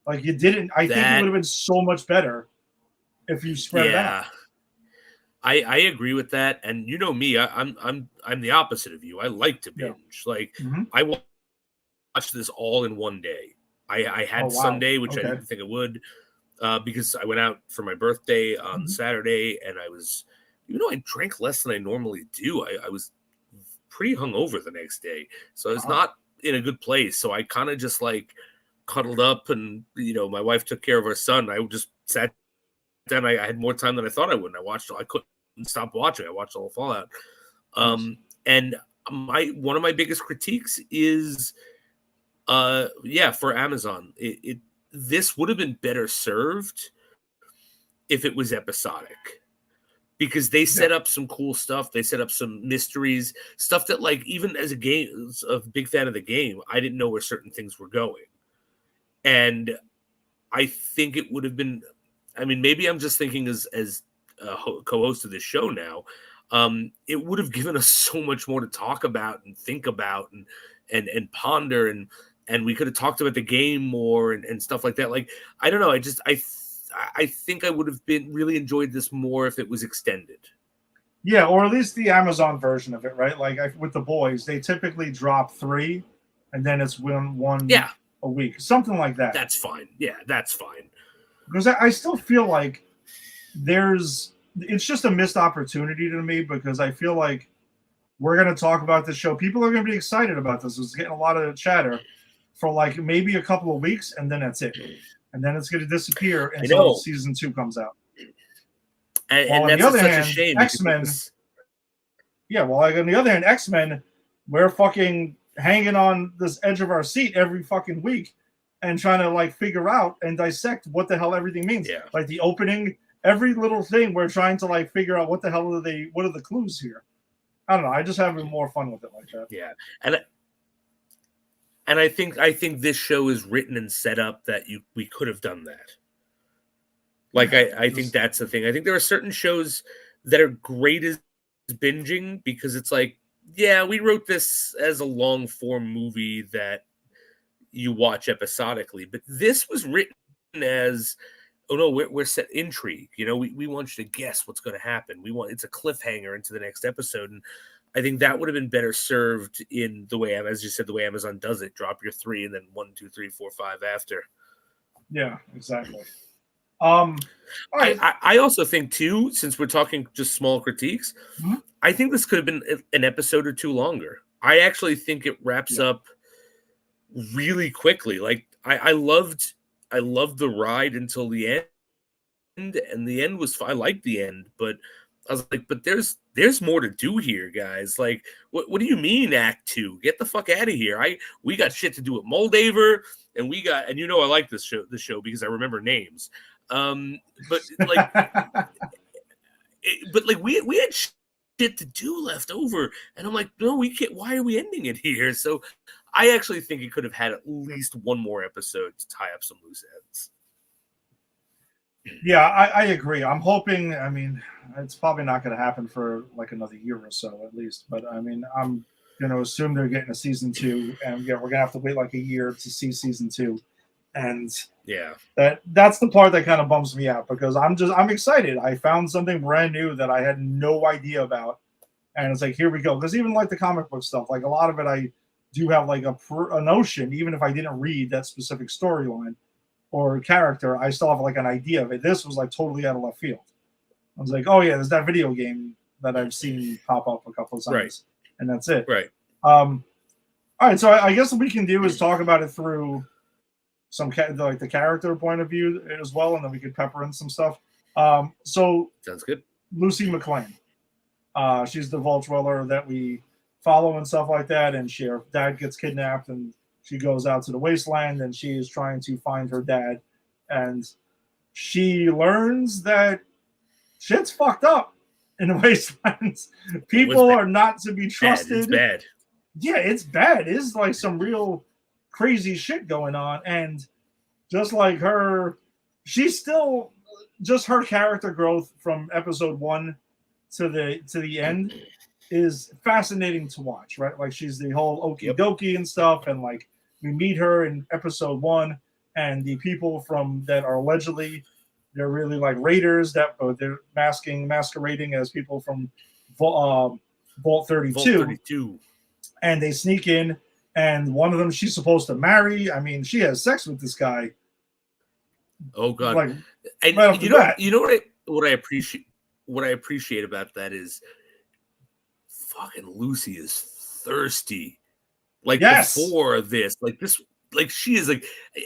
Like you didn't. I think it would have been so much better if you spread it out. I agree with that. And you know me, I'm the opposite of you. I like to binge. Like I watched this all in one day. I had Sunday, which I didn't think I would, because I went out for my birthday on Saturday, and I was, even though I drank less than I normally do, I was pretty hungover the next day. So I was not in a good place. So I kind of just like cuddled up, and my wife took care of our son. I just sat down. I had more time than I thought I would. And I couldn't stop watching. I watched all the Fallout. And one of my biggest critiques is, for Amazon, this would have been better served if it was episodic, because they set up some cool stuff. They set up some mysteries, stuff that, like, even as a big fan of the game, I didn't know where certain things were going. And I think it would have been, I mean, maybe I'm just thinking as a co-host of this show now, it would have given us so much more to talk about and think about and ponder, and we could have talked about the game more and stuff like that. Like, I don't know. I think I would have really enjoyed this more if it was extended. Yeah, or at least the Amazon version of it, right? Like with The Boys, they typically drop 3, and then it's one a week, something like that. That's fine. Yeah, that's fine. Because I still feel like it's just a missed opportunity to me, because I feel like we're going to talk about this show. People are going to be excited about this. It's getting a lot of chatter for like maybe a couple of weeks, and then that's it. And then it's going to disappear until season 2 comes out. And that's such a shame. X-Men. Yeah, well, on the other hand, X-Men, we're fucking hanging on this edge of our seat every fucking week and trying to like figure out and dissect what the hell everything means. Yeah. Like the opening, every little thing we're trying to like figure out what the hell are they, what are the clues here? I don't know. I just having more fun with it like that. Yeah. And I think this show is written and set up that we could have done that. Like I think that's the thing. I think there are certain shows that are great as binging because it's like, yeah, we wrote this as a long form movie that you watch episodically, but this was written as, oh no, we're set intrigue. You know, we want you to guess what's going to happen. It's a cliffhanger into the next episode, and I think that would have been better served in the way, as you said, the way Amazon does it. Drop your 3 and then 1, 2, 3, 4, 5 after. Yeah, exactly. All right. I also think too, since we're talking just small critiques, I think this could have been an episode or 2 longer. I actually think it wraps up really quickly. Like I loved the ride until the end, and the end was I liked the end, but I was like, but there's more to do here, guys. Like, what do you mean Act 2? Get the fuck out of here. We got shit to do with Moldaver, and you know I like this show because I remember names. But like we had shit to do left over, and I'm like, no, we can't. Why are we ending it here? So I actually think it could have had at least one more episode to tie up some loose ends. Yeah, I agree. I'm hoping, I mean, it's probably not going to happen for like another year or so at least, but I mean, I'm going to assume they're getting a season 2, and yeah, we're going to have to wait like a year to see season 2. And yeah, that's the part that kind of bums me out because I'm excited. I found something brand new that I had no idea about, and it's like, here we go. Because even like the comic book stuff, like a lot of it, I do have like a notion, even if I didn't read that specific storyline or character, I still have like an idea of it. This was like totally out of left field. I was like, oh yeah, there's that video game that I've seen pop up a couple of times, right, and that's it. Right. All right, so I guess what we can do is talk about it through some like the character point of view as well, and then we could pepper in some stuff. So sounds good. Lucy McClane, she's the Vault Dweller that we follow and stuff like that, and her dad gets kidnapped, and she goes out to the wasteland, and she is trying to find her dad, and she learns that shit's fucked up in the wastelands. People are not to be trusted. It's bad. Yeah, it's bad. It's like some real crazy shit going on, and just like her, she's still just her character growth from episode 1 to the end is fascinating to watch, right? Like she's the whole okie dokie and stuff, and like we meet her in episode 1, and the people from that are allegedly they're really like raiders that they're masquerading as people from Vault 32, and they sneak in. And one of them, she's supposed to marry. I mean, she has sex with this guy. Oh God! Like, and right you know what I appreciate. What I appreciate about that is, fucking Lucy is thirsty. Like before this, like this, like she is like,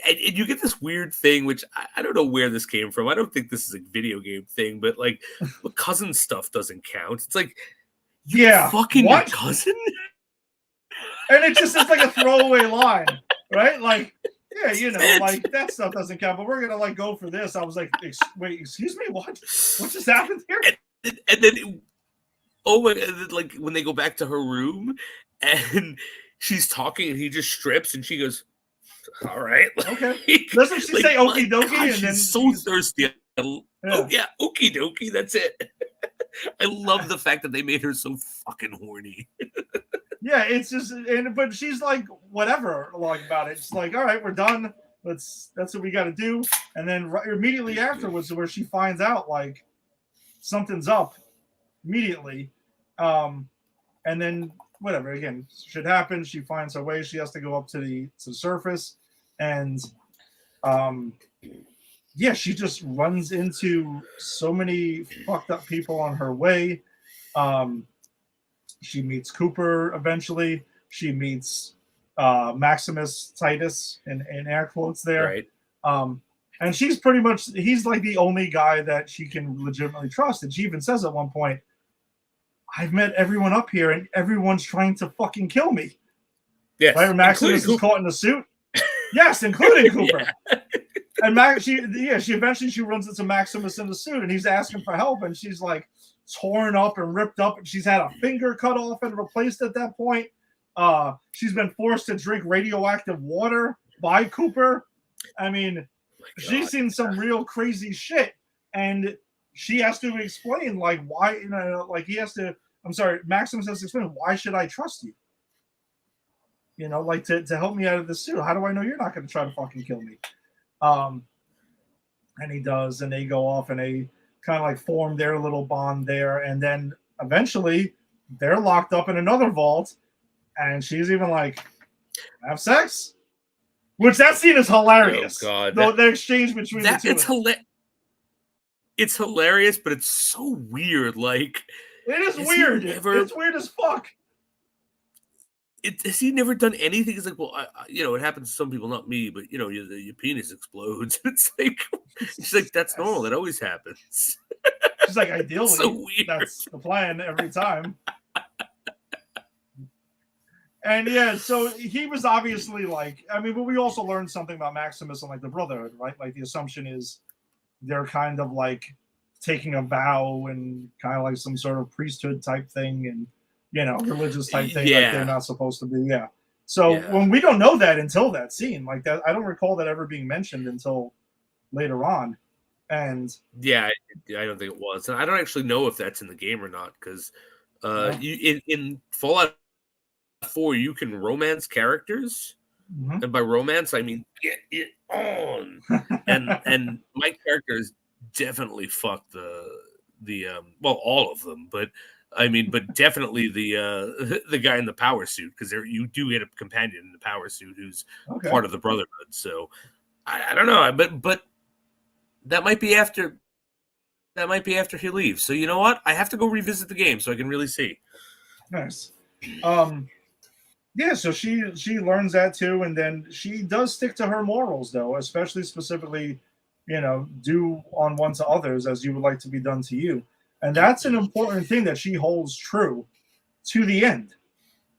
and you get this weird thing, which I don't know where this came from. I don't think this is a video game thing, but like, the cousin stuff doesn't count. It's like, fucking what? Your cousin. And it's like a throwaway line, right? Like, yeah, you know, like that stuff doesn't count, but we're gonna like go for this. I was like, wait, excuse me, what just happened here? And then, oh my, like when they go back to her room and she's talking and he just strips and she goes, all right, okay. Doesn't she say okie dokie? And then she's so thirsty. Oh yeah, okie dokie. That's it. I love the fact that they made her so fucking horny. Yeah, it's just, but she's like, whatever, like about it. It's like, all right, we're done. That's what we got to do. And then immediately afterwards, where she finds out like something's up immediately, and then whatever. Again, shit happens. She finds her way. She has to go up to the surface, and yeah, she just runs into so many fucked up people on her way. She meets Cooper eventually. She meets Maximus Titus in air quotes there. Right. And she's pretty much, he's like the only guy that she can legitimately trust. And she even says at one point, I've met everyone up here and everyone's trying to fucking kill me. Yes, right? Maximus is caught in the suit. Yes, including Cooper. And she eventually runs into Maximus in the suit, and he's asking for help, and she's like torn up and ripped up, and she's had a finger cut off and replaced at that point. She's been forced to drink radioactive water by Cooper. I mean, she's seen some real crazy shit, and she has to explain like why, like he has to. I'm sorry, Maximus has to explain, why should I trust you? Like to help me out of the suit. How do I know you're not going to try to fucking kill me? And he does, and they go off and they kind of like form their little bond there, and then eventually they're locked up in another vault, and she's even like, have sex? Which that scene is hilarious. Oh God, the exchange between the two. It's hilarious, but it's so weird. Like, it is weird. It's weird as fuck. Has he never done anything? It's like, well, it happens to some people, not me, but your penis explodes. It's like, she's like, that's normal. That always happens. She's like, ideally, so that's the plan every time. And yeah, so he was obviously like, I mean, but we also learned something about Maximus and like the Brotherhood, right? Like the assumption is they're kind of like taking a vow and kind of like some sort of priesthood type thing, and religious type thing, like they're not supposed to be. Yeah. So when we don't know that until that scene, like that, I don't recall that ever being mentioned until later on. And I don't think it was, and I don't actually know if that's in the game or not, because you in Fallout 4 you can romance characters, and by romance I mean get it on. and my characters definitely fucked the all of them, but definitely the guy in the power suit, because you do get a companion in the power suit who's part of the Brotherhood. So I don't know, but that might be after he leaves. So you know what? I have to go revisit the game so I can really see. Nice. So she learns that too, and then she does stick to her morals though, especially specifically, do on one to others as you would like to be done to you. And that's an important thing that she holds true to the end,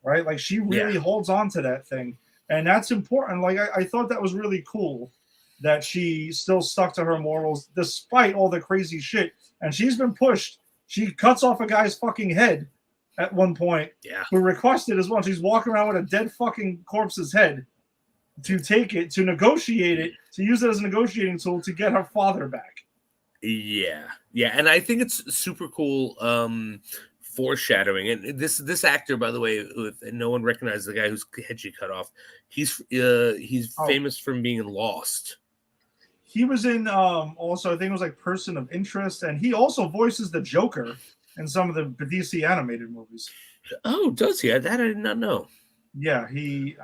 right? Like she really holds on to that thing. And that's important. Like I thought that was really cool that she still stuck to her morals despite all the crazy shit. And she's been pushed. She cuts off a guy's fucking head at one point. Yeah. Who requested as well. She's walking around with a dead fucking corpse's head to take it, to negotiate it, to use it as a negotiating tool to get her father back. Yeah, and I think it's super cool foreshadowing. And this actor, by the way, no one recognizes the guy whose head she cut off. He's famous from being in Lost. He was in also, I think it was like Person of Interest, and he also voices the Joker in some of the DC animated movies. Oh, does he? That I did not know. Yeah, he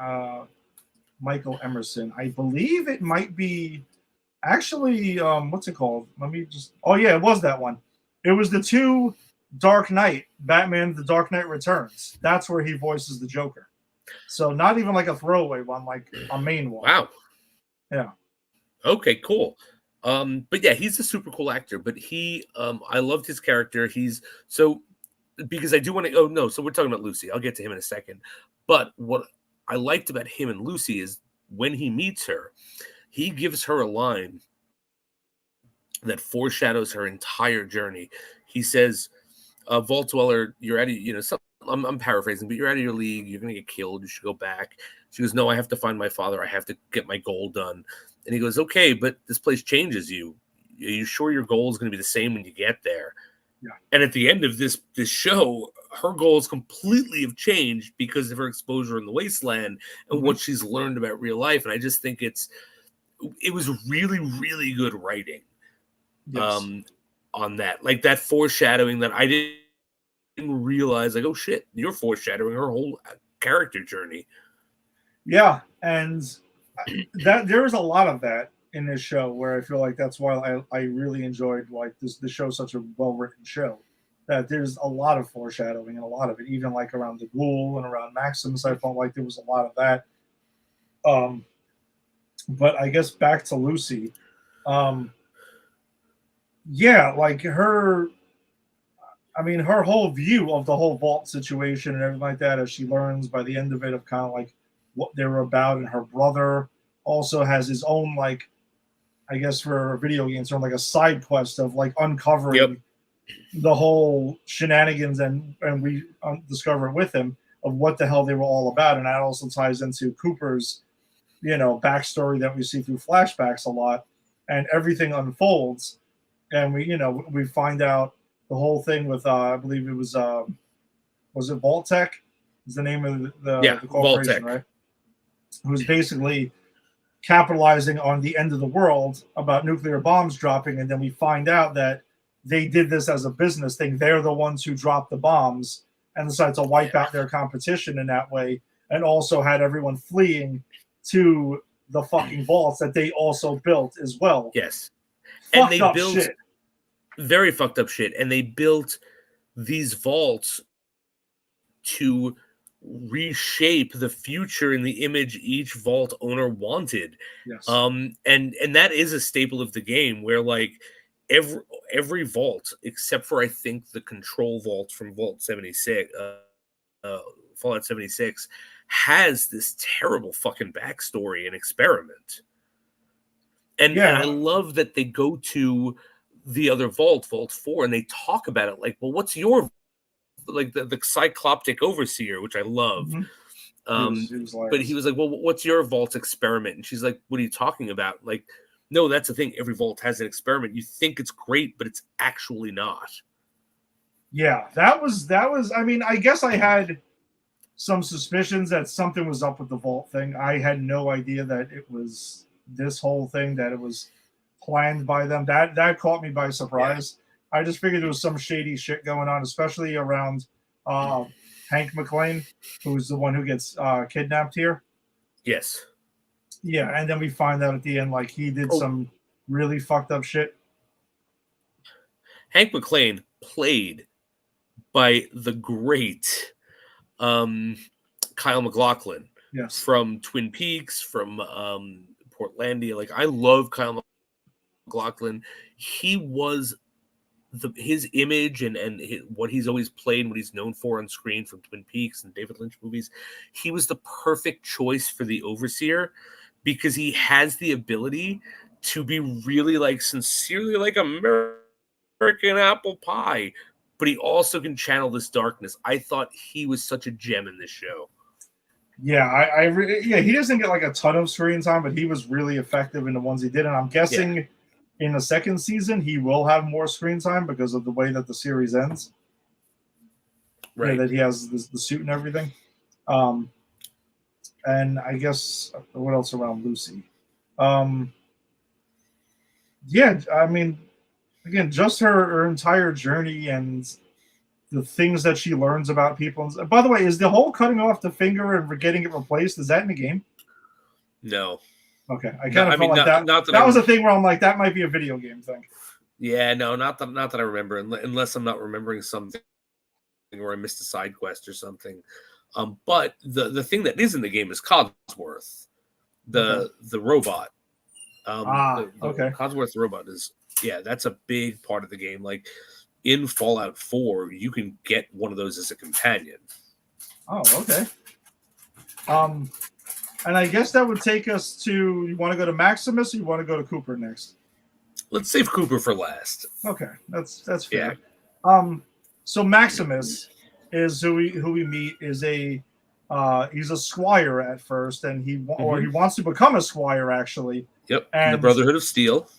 Michael Emerson. I believe it might be. Actually, what's it called? Let me just. Oh yeah, it was that one. It was the two Dark Knight, Batman: The Dark Knight Returns. That's where he voices the Joker. So not even like a throwaway one, like a main one. Wow. Yeah. Okay, cool. But yeah, he's a super cool actor. But I loved his character. Because I do want to. Oh no, so we're talking about Lucy. I'll get to him in a second. But what I liked about him and Lucy is when he meets her, he gives her a line that foreshadows her entire journey. He says, Vault Dweller, you're out of, I'm paraphrasing, but you're out of your league. You're going to get killed. You should go back. She goes, no, I have to find my father. I have to get my goal done. And he goes, okay, but this place changes you. Are you sure your goal is going to be the same when you get there? Yeah. And at the end of this show, her goals completely have changed because of her exposure in the wasteland and what she's learned about real life. And I just think it was really, really good writing. Yes. On that, like that foreshadowing that I didn't realize, like, oh shit, you're foreshadowing her whole character journey. Yeah, and that there is a lot of that in this show where I feel like that's why I really enjoyed like the show, such a well-written show. That there's a lot of foreshadowing and a lot of it, even like around the Ghoul and around Maximus. I felt like there was a lot of that. But I guess back to Lucy. Yeah, like her whole view of the whole vault situation and everything like that, as she learns by the end of it, of kind of like what they were about, and her brother also has his own, like, I guess for video games, sort of like a side quest of like uncovering the whole shenanigans, and we discover with him of what the hell they were all about. And that also ties into Cooper's, backstory that we see through flashbacks a lot, and everything unfolds. And we find out the whole thing with, I believe it was it Vault-Tec? Is the name of the corporation, right? Who's basically capitalizing on the end of the world about nuclear bombs dropping, and then we find out that they did this as a business thing. They're the ones who dropped the bombs and decided to wipe out their competition in that way, and also had everyone fleeing to the fucking vaults that they also built as well. Yes. Fucked and they up built shit. very fucked up shit. And they built these vaults to reshape the future in the image each vault owner wanted. Yes. And that is a staple of the game, where like every vault, except for I think the control vault from Vault 76, Fallout 76, has this terrible fucking backstory and experiment. And I love that they go to the other vault, Vault 4, and they talk about it like, well, what's your, like the Cycloptic Overseer, which I love. Mm-hmm. But he was like, well, what's your vault's experiment? And she's like, what are you talking about? Like, no, that's the thing. Every vault has an experiment. You think it's great, but it's actually not. Yeah, that was, I mean, I guess I had some suspicions that something was up with the vault thing. I had no idea that it was this whole thing, that it was planned by them. That caught me by surprise. Yeah. I just figured there was some shady shit going on, especially around Hank McClane, who's the one who gets kidnapped here. Yes. Yeah, and then we find out at the end, like, he did some really fucked up shit. Hank McClane, played by the great Kyle MacLachlan. Yes. From Twin Peaks, from Portlandia. Like, I love Kyle MacLachlan. He was his image and what he's always played and what he's known for on screen from Twin Peaks and David Lynch movies. He was the perfect choice for the Overseer, because he has the ability to be really like sincerely like American apple pie, but he also can channel this darkness. I thought he was such a gem in this show. Yeah, he doesn't get like a ton of screen time, but he was really effective in the ones he did. And I'm guessing in the second season, he will have more screen time because of the way that the series ends. Right. You know, that he has the suit and everything. And I guess, what else around Lucy? Yeah, I mean, again, just her entire journey and the things that she learns about people. And by the way, is the whole cutting off the finger and getting it replaced, is that in the game? No. Okay, I kind of felt like that was a thing where I'm like, that might be a video game thing. Yeah, no, not that I remember, unless I'm not remembering something or I missed a side quest or something. But the thing that is in the game is Codsworth, the robot. Okay. Codsworth the robot is, that's a big part of the game. Like in Fallout 4, you can get one of those as a companion. Oh, okay. And I guess that would take us to, you want to go to Maximus or you want to go to Cooper next? Let's save Cooper for last. Okay, that's fair. Yeah. So Maximus is who we meet, is he's a squire at first, and he wants to become a squire actually. Yep. And the Brotherhood of Steel.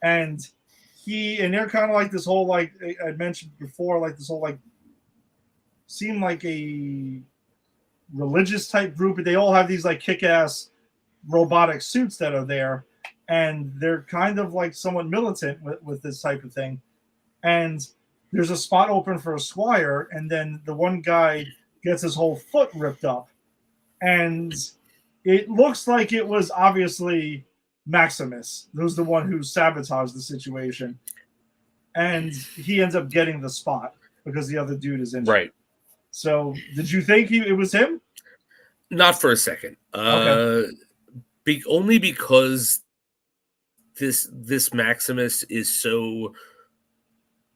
And they're kind of like this whole, like I mentioned before, like this whole like seemed like a religious type group, but they all have these like kick-ass robotic suits that are there, and they're kind of like somewhat militant with this type of thing. And there's a spot open for a squire, and then the one guy gets his whole foot ripped up, and it looks like it was obviously Maximus, who's the one who sabotaged the situation, and he ends up getting the spot because the other dude is injured. Right. So, did you think it was him? Not for a second. Okay. Only because this Maximus is so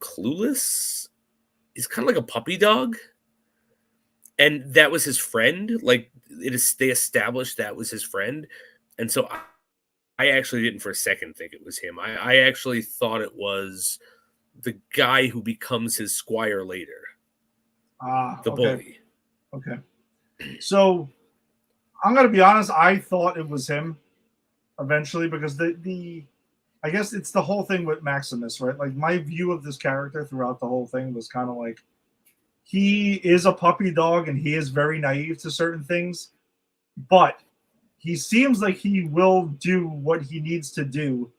clueless. He's kind of like a puppy dog. and that was his friend. Like they established that was his friend, and so I actually didn't for a second think it was him. I actually thought it was the guy who becomes his squire later, the bully. Okay. So I'm gonna be honest. I thought it was him eventually because I guess it's the whole thing with Maximus, right? Like my view of this character throughout the whole thing was kind of like he is a puppy dog and he is very naive to certain things, but he seems like he will do what he needs to do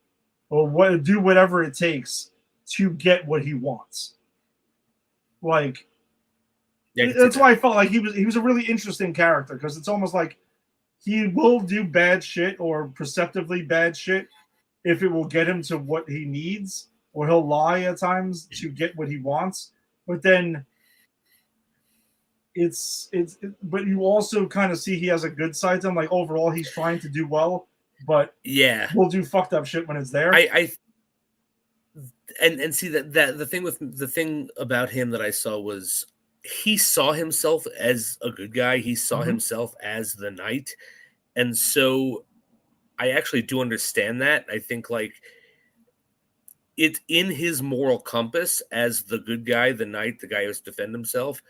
or do whatever it takes to get what he wants. Like that's why I felt like he was a really interesting character because it's almost like he will do bad shit or perceptively bad shit if it will get him to what he needs, or he'll lie at times to get what he wants. But then but you also kind of see he has a good side to him. Like overall, he's trying to do well, but yeah, we'll do fucked up shit when it's there. And see that the thing about him that I saw was he saw himself as a good guy. He saw himself as the knight. And so I actually do understand that. I think like it's in his moral compass as the good guy, the knight, the guy who has to defend himself.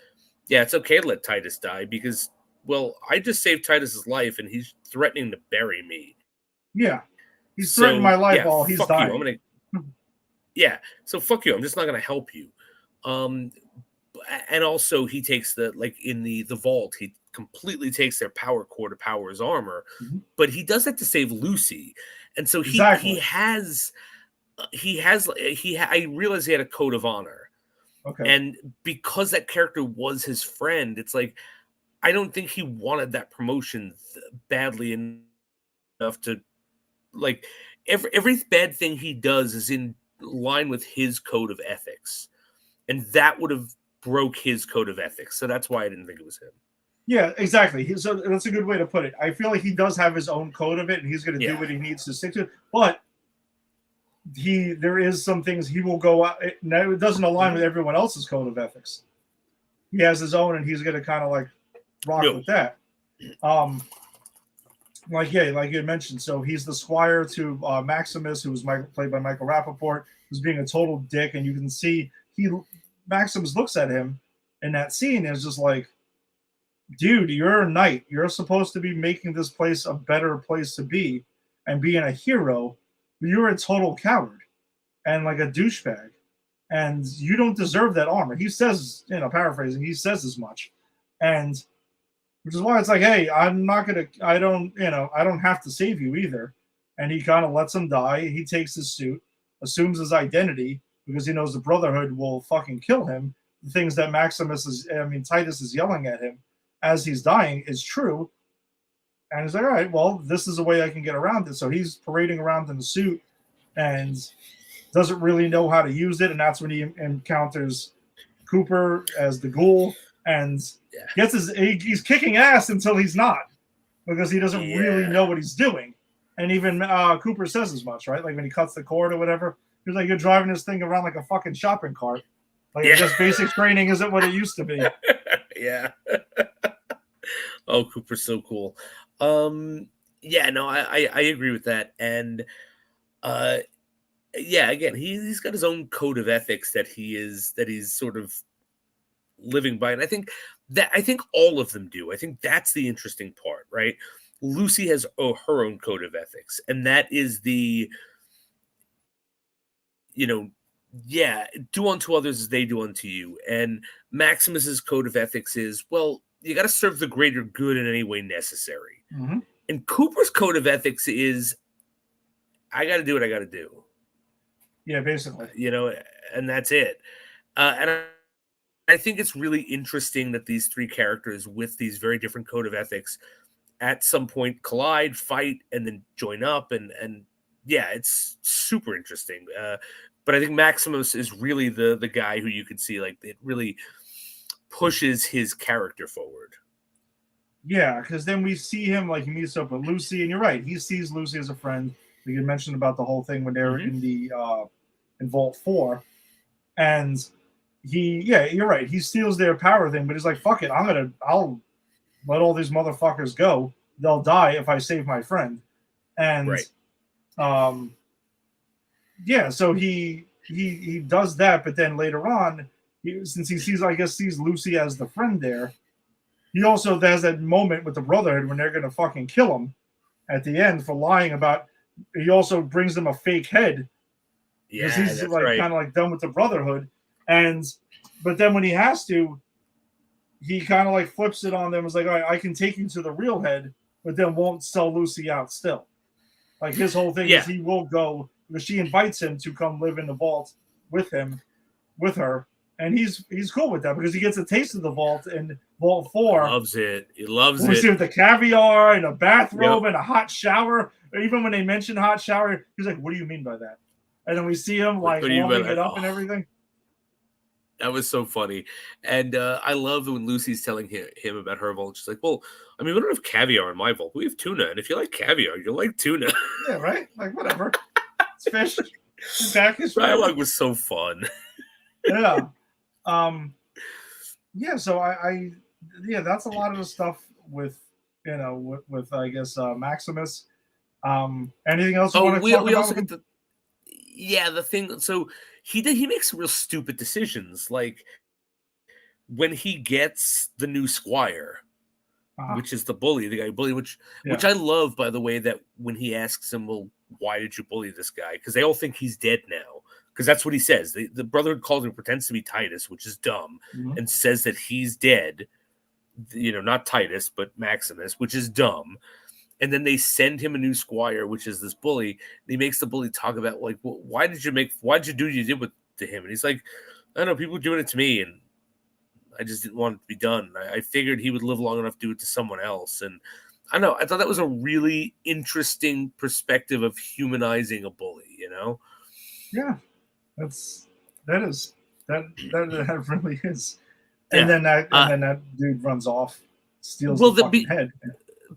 Yeah, it's okay to let Titus die because, well, I just saved Titus's life and he's threatening to bury me. Yeah. He's threatening my life while he's dying. I'm gonna, yeah, so fuck you. I'm just not going to help you. And also he takes in the vault, he completely takes their power core to power his armor, but he does that to save Lucy. And so I realized he had a code of honor. Okay. And because that character was his friend, it's like, I don't think he wanted that promotion badly enough to like every bad thing he does is in line with his code of ethics. And that would have broke his code of ethics. So that's why I didn't think it was him. Yeah, exactly. So that's a good way to put it. I feel like he does have his own code of it, and he's going to do what he needs to stick to. But there is some things he will go out. Now it doesn't align with everyone else's code of ethics. He has his own, and he's going to kind of like rock with that. Like you had mentioned. So he's the squire to Maximus, who was played by Michael Rappaport, who's being a total dick, and you can see Maximus looks at him in that scene and is just like, dude, you're a knight. You're supposed to be making this place a better place to be and being a hero. You're a total coward and like a douchebag. And you don't deserve that armor. He says, paraphrasing, he says as much. And which is why it's like, hey, I don't have to save you either. And he kind of lets him die. He takes his suit, assumes his identity, because he knows the Brotherhood will fucking kill him. The things that Titus is yelling at him as he's dying is true. And he's like, all right, well, this is a way I can get around it. So he's parading around in the suit and doesn't really know how to use it. And that's when he encounters Cooper as the ghoul and he's kicking ass until he's not, because he doesn't really know what he's doing. And even Cooper says as much, right? Like when he cuts the cord or whatever, he's like, you're driving this thing around like a fucking shopping cart. Like, just basic training isn't what it used to be. Yeah. Oh, Cooper's so cool. I agree with that. And again, he's got his own code of ethics that he's sort of living by. And I think all of them do. I think that's the interesting part, right? Lucy has her own code of ethics, and that is do unto others as they do unto you. And Maximus's code of ethics is, well, you got to serve the greater good in any way necessary. Mm-hmm. And Cooper's code of ethics is, I got to do what I got to do. Yeah, basically. And that's it. And I think it's really interesting that these three characters with these very different code of ethics at some point collide, fight, and then join up. And it's super interesting. But I think Maximus is really the guy who you could see, like, it really pushes his character forward. Yeah, because then we see him, like, he meets up with Lucy, and you're right, he sees Lucy as a friend. We had mentioned about the whole thing when they were in the in Vault 4, and you're right. He steals their power thing, but he's like, fuck it, I'll let all these motherfuckers go. They'll die if I save my friend. And so he does that, but then later on, since he sees Lucy as the friend there, he also has that moment with the Brotherhood when they're gonna fucking kill him at the end for lying about. He also brings them a fake head. Yeah, he's that's like right. kind of like done with the Brotherhood, but then when he has to, he kind of like flips it on them. Was like, all right, I can take you to the real head, but then won't sell Lucy out still. Like his whole thing is he will go because she invites him to come live in the vault with her, and he's cool with that because he gets a taste of the vault in Vault 4. He loves it. He loves we it. see with the caviar and a bathrobe and a hot shower. Even when they mention hot shower, he's like, "What do you mean by that?" And then we see him like warming it up and everything. That was so funny. And I love when Lucy's telling him about her vault. She's like, well, I mean, we don't have caviar in my vault. We have tuna. And if you like caviar, you'll like tuna. Yeah, right? Like, whatever. It's fish. Dialogue was so fun. Yeah. So I that's a lot of the stuff with, with I guess, Maximus. Anything else you want to talk we about? Also get the thing. So he makes real stupid decisions. Like when he gets the new squire, which is the bully, the guy who bullied, which I love, by the way, that when he asks him, well, why did you bully this guy? Because they all think he's dead now. Because that's what he says. The Brotherhood calls him, pretends to be Titus, which is dumb, and says that he's dead. Not Titus, but Maximus, which is dumb. And then they send him a new squire, which is this bully. And he makes the bully talk about, like, well, why did you do what you did to him? And he's like, I don't know, people were doing it to me, and I just didn't want it to be done. I figured he would live long enough to do it to someone else. And I don't know, I thought that was a really interesting perspective of humanizing a bully, Yeah, that really is. And then that dude runs off, steals the fucking head.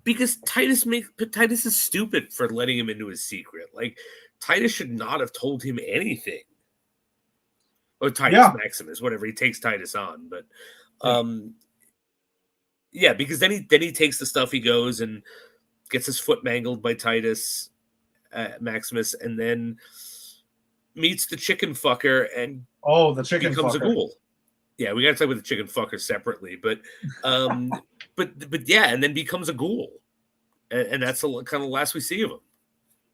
Because Titus is stupid for letting him into his secret. Like, Titus should not have told him anything. Or Titus Maximus, whatever. He takes Titus on, but because then he takes the stuff. He goes and gets his foot mangled by Titus Maximus, and then meets the chicken fucker and the chicken becomes fucker. A ghoul. Yeah, we got to talk about the chicken fucker separately, but and then becomes a ghoul, and that's the kind of last we see of him.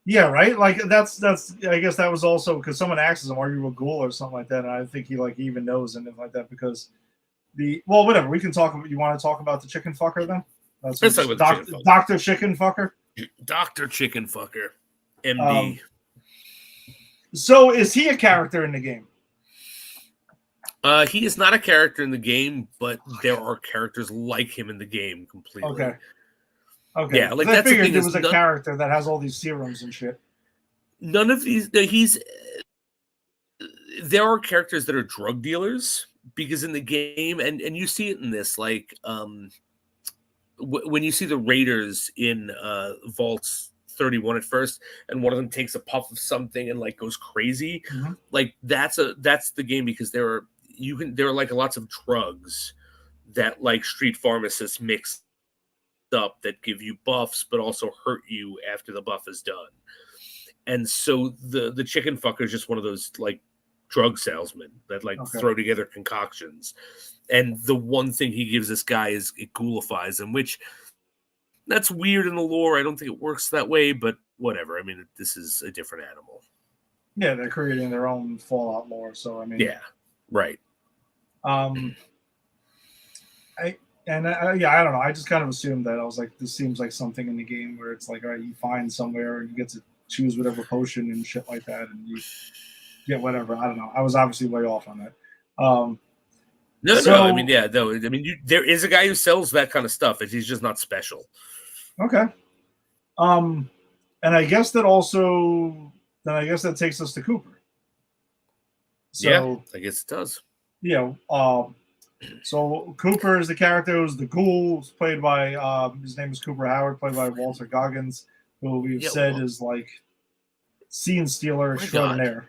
Yeah, right. Like that's. I guess that was also because someone asks him, "Are you a ghoul?" or something like that, and I think he even knows and like that because whatever. We can talk. You want to talk about the chicken fucker then? Let's talk about Dr. Chicken Fucker. Dr. Chicken Fucker, MD. So is he a character in the game? He is not a character in the game, but there are characters like him in the game completely. Okay. Yeah, like I that's figured the thing. There was a character that has all these serums and shit. None of these. There are characters that are drug dealers because in the game, and you see it in this, like when you see the Raiders in Vaults 31 at first, and one of them takes a puff of something and like goes crazy. Like that's the game because there are like lots of drugs that like street pharmacists mix up that give you buffs but also hurt you after the buff is done. And so the chicken fucker is just one of those like drug salesmen that like throw together concoctions. And the one thing he gives this guy is it ghoulifies him, which that's weird in the lore. I don't think it works that way, but whatever. I mean, this is a different animal. Yeah, they're creating their own Fallout lore. So I mean, yeah, right. I don't know. I just kind of assumed that. I was like, this seems like something in the game where it's like, all right, you find somewhere and you get to choose whatever potion and shit like that, and you get whatever. I don't know. I was obviously way off on that. No. I mean, yeah, though. I mean, there is a guy who sells that kind of stuff, and he's just not special. Okay. And I guess that also. Then I guess that takes us to Cooper. So, yeah, I guess it does. Yeah. So Cooper is the character who's the ghoul, played by his name is Cooper Howard, played by Walter Goggins, who we've said is like scene stealer extraordinaire.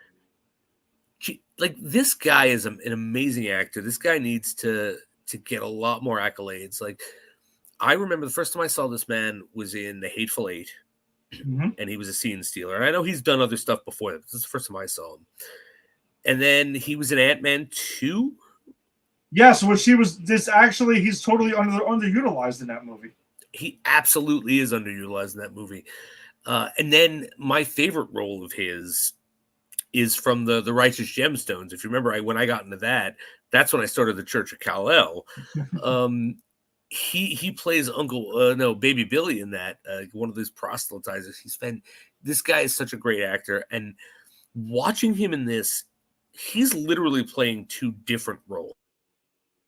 like this guy is an amazing actor. This guy needs to get a lot more accolades. Like I remember the first time I saw this man was in The Hateful Eight, and he was a scene stealer. And I know he's done other stuff before that. This is the first time I saw him. And then he was in Ant-Man 2. Yes, which he's totally underutilized in that movie. He absolutely is underutilized in that movie. And then my favorite role of his is from the Righteous Gemstones. If you remember, when I got into that, that's when I started the Church of Kal-El. He plays Baby Billy in that, one of those proselytizers. This guy is such a great actor, and watching him in this, he's literally playing two different roles.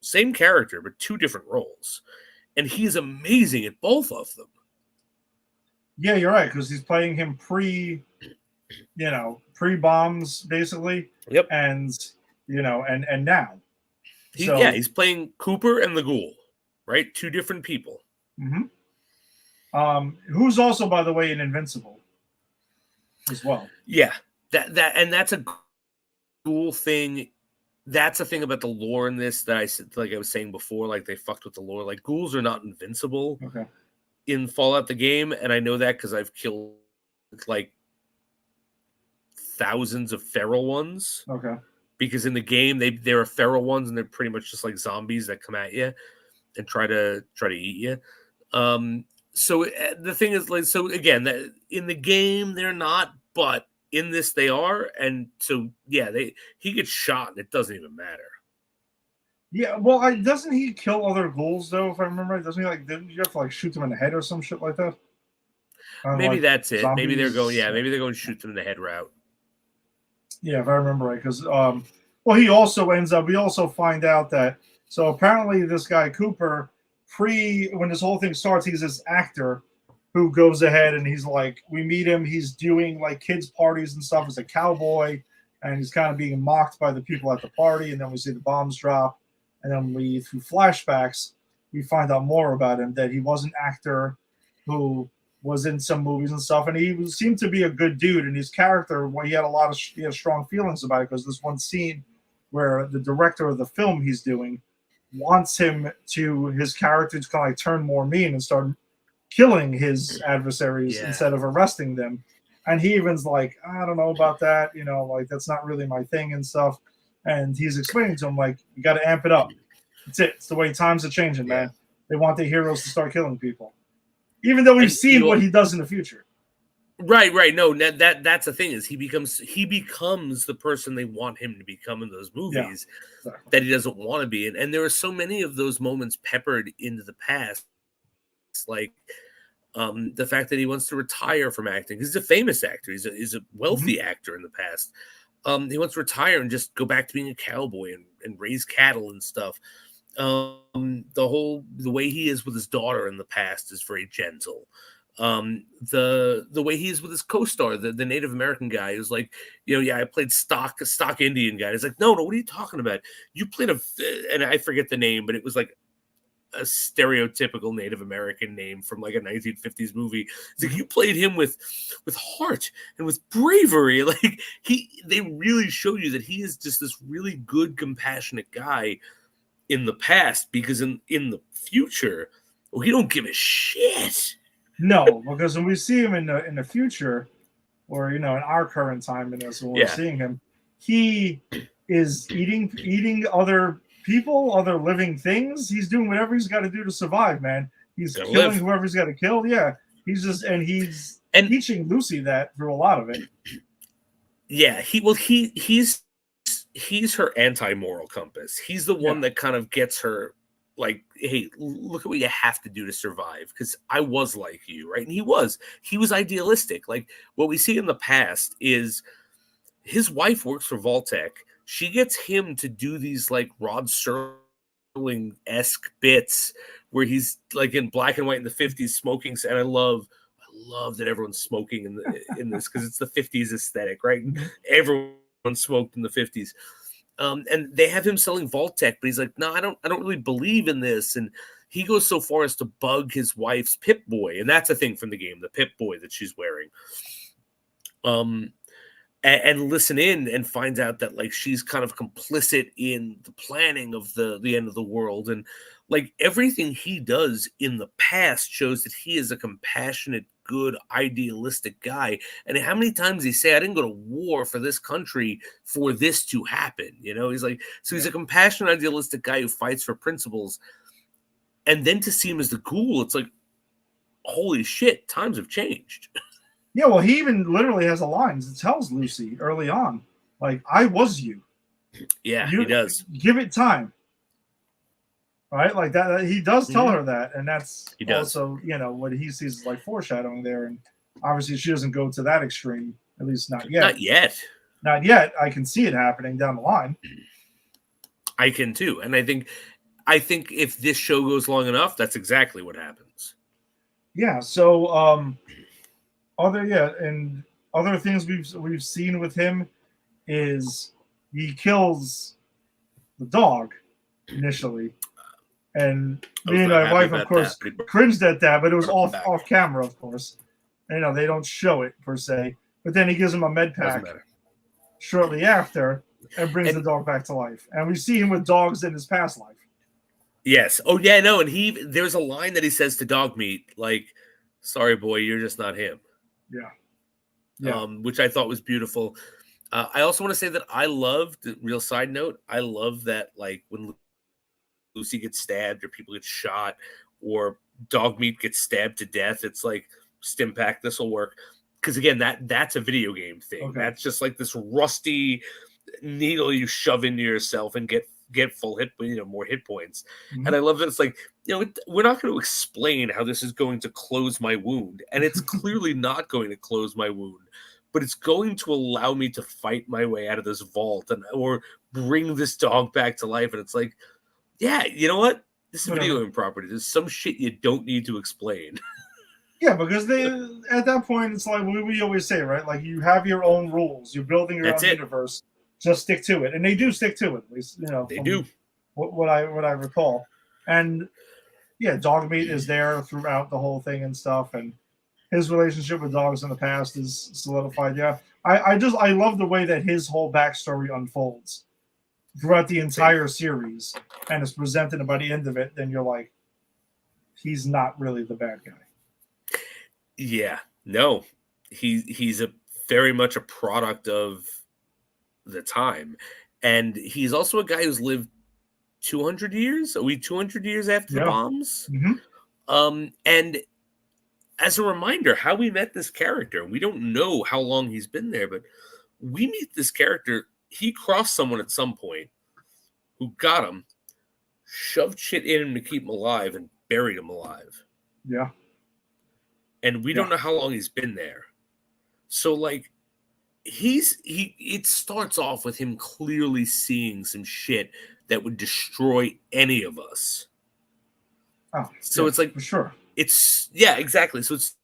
Same character, but two different roles. And he's amazing at both of them. Yeah, you're right, because he's playing him pre-bombs, basically. Yep. And, and now. He's playing Cooper and the Ghoul, right? Two different people. Mm-hmm. Who's also, by the way, in Invincible as well. Yeah. And that's a cool thing. That's a thing about the lore in this that I said, like I was saying before, like they fucked with the lore. Like ghouls are not invincible in Fallout the game, and I know that because I've killed like thousands of feral ones. Okay. Because in the game there are feral ones, and they're pretty much just like zombies that come at you and try to eat you. So the thing is, like, so again, that in the game they're not, but in this they are, and so yeah, he gets shot and it doesn't even matter. Yeah, well, doesn't he kill other ghouls though? If I remember right, doesn't he? Like, didn't you have to like shoot them in the head or some shit like that? Maybe like that's it. zombies. Maybe they're going shoot them in the head route. Yeah, if I remember right, because we also find out that so apparently this guy Cooper, when this whole thing starts, he's this actor who goes ahead and he's like, we meet him, he's doing like kids parties and stuff as a cowboy, and he's kind of being mocked by the people at the party, and then we see the bombs drop, and then through flashbacks, we find out more about him, that he was an actor who was in some movies and stuff, and he seemed to be a good dude, and his character, he had strong feelings about it, because there's one scene where the director of the film he's doing wants his character to kind of like turn more mean and start killing his adversaries instead of arresting them. And he even's like, I don't know about that, like that's not really my thing and stuff. And he's explaining to him, like, you got to amp it up. It's the way times are changing, man. They want the heroes to start killing people, even though we've seen what he does in the future. Right. No, that's the thing, is he becomes the person they want him to become in those movies that he doesn't want to be in. And there are so many of those moments peppered into the past, like the fact that he wants to retire from acting. He's a famous actor. He's a wealthy actor in the past. He wants to retire and just go back to being a cowboy and raise cattle and stuff. The way he is with his daughter in the past is very gentle. The way he is with his co-star, the Native American guy, who's like, I played stock Indian guy. He's like, no, what are you talking about? You played and I forget the name, but it was like a stereotypical Native American name from like a 1950s movie. It's like, you played him with heart and with bravery. Like they really show you that he is just this really good, compassionate guy in the past, because in the future, he don't give a shit. No, because when we see him in the future, or in our current time in this, when we're seeing him, he is eating other people, other living things. He's doing whatever he's got to do to survive, man. He's killing whoever he's got to kill. Yeah, he's teaching Lucy that through a lot of it. Yeah, he's her anti-moral compass. He's the one that kind of gets her, like, hey, look at what you have to do to survive, because I was like you, right? And he was idealistic. Like, what we see in the past is his wife works for Vault-Tec. She gets him to do these like Rod Serling-esque bits where he's like in black and white in the 50s smoking. And I love that everyone's smoking in this, because it's the 50s aesthetic, right? Everyone smoked in the 50s. And they have him selling Vault-Tec, but he's like, no, I don't really believe in this. And he goes so far as to bug his wife's Pip-Boy. And that's a thing from the game, the Pip-Boy that she's wearing. and listen in and finds out that like she's kind of complicit in the planning of the end of the world. And like everything he does in the past shows that he is a compassionate, good, idealistic guy. And how many times he say, I didn't go to war for this country for this to happen. You know, he's like, so he's a compassionate, idealistic guy who fights for principles. And then to see him as the ghoul, it's like, holy shit, times have changed. Yeah, well, he even literally has a line that tells Lucy early on, like, I was you. Yeah, he does. Give it time. Right? Like that he does tell her that, and that's also, you know, what he sees is like foreshadowing there. And obviously she doesn't go to that extreme, at least not yet. Not yet. Not yet. I can see it happening down the line. I can too. And I think if this show goes long enough, that's exactly what happens. Yeah, so other things we've seen with him is he kills the dog initially, and me and my wife, of course, cringed at that, but it was off camera, of course. And, you know, they don't show it per se, but then he gives him a med pack shortly after and brings the dog back to life. And we see him with dogs in his past life. Yes. Oh yeah, no. And there's a line that he says to Dogmeat, like, "Sorry, boy, you're just not him." Yeah. Which I thought was beautiful. I also want to say that I loved, real side note, I love that, like, when Lucy gets stabbed or people get shot or Dogmeat gets stabbed to death, it's like, Stimpack, this will work. Because again, that's a video game thing. Okay. That's just like this rusty needle you shove into yourself and get full hit, more hit points. Mm-hmm. And I love that it's like, we're not going to explain how this is going to close my wound. And it's clearly not going to close my wound, but it's going to allow me to fight my way out of this vault or bring this dog back to life. And it's like, yeah, you know what? This is video game property. There's some shit you don't need to explain. Yeah, because at that point, it's like we always say, right? Like, you have your own rules. You're building your own universe. Just stick to it. And they do stick to it, at least, they do. What I recall. And yeah, Dogmeat is there throughout the whole thing and stuff, and his relationship with dogs in the past is solidified. Yeah. I love the way that his whole backstory unfolds throughout the entire series and is presented, and by the end of it, then you're like, he's not really the bad guy. Yeah. No. He's very much a product of the time, and he's also a guy who's lived 200 years. Are we 200 years after the bombs? Mm-hmm. And as a reminder, how we met this character, we don't know how long he's been there, but we meet this character. He crossed someone at some point who got him, shoved shit in him to keep him alive, and buried him alive. Yeah. And we don't know how long he's been there. So, like, it starts off with him clearly seeing some shit that would destroy any of us. Oh, so it's like, for sure. Exactly. So it's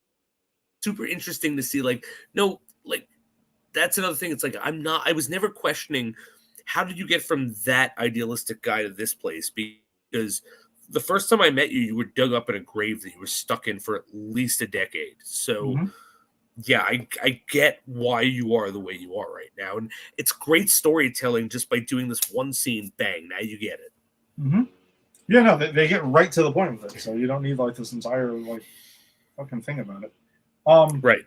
super interesting to see, like, no, like, that's another thing. It's like, I was never questioning, how did you get from that idealistic guy to this place? Because the first time I met you, you were dug up in a grave that you were stuck in for at least a decade. So, yeah, I get why you are the way you are right now. And it's great storytelling just by doing this one scene. Bang, now you get it. Mm-hmm. Yeah, no, they get right to the point with it. So you don't need, like, this entire, like, fucking thing about it. Right.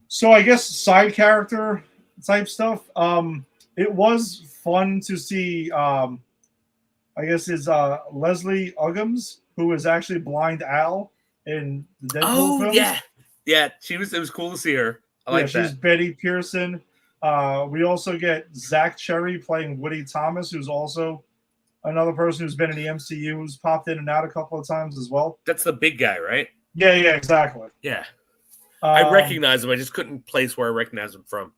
So I guess side character type stuff. It was fun to see, I guess it's Leslie Uggams, who is actually Blind Al in the Deadpool films. Yeah. Yeah, it was cool to see her. I like that. She's Betty Pearson. We also get Zach Cherry playing Woody Thomas, who's also another person who's been in the MCU, who's popped in and out a couple of times as well. That's the big guy, right? Yeah, exactly. Yeah. I recognize him. I just couldn't place where I recognize him from.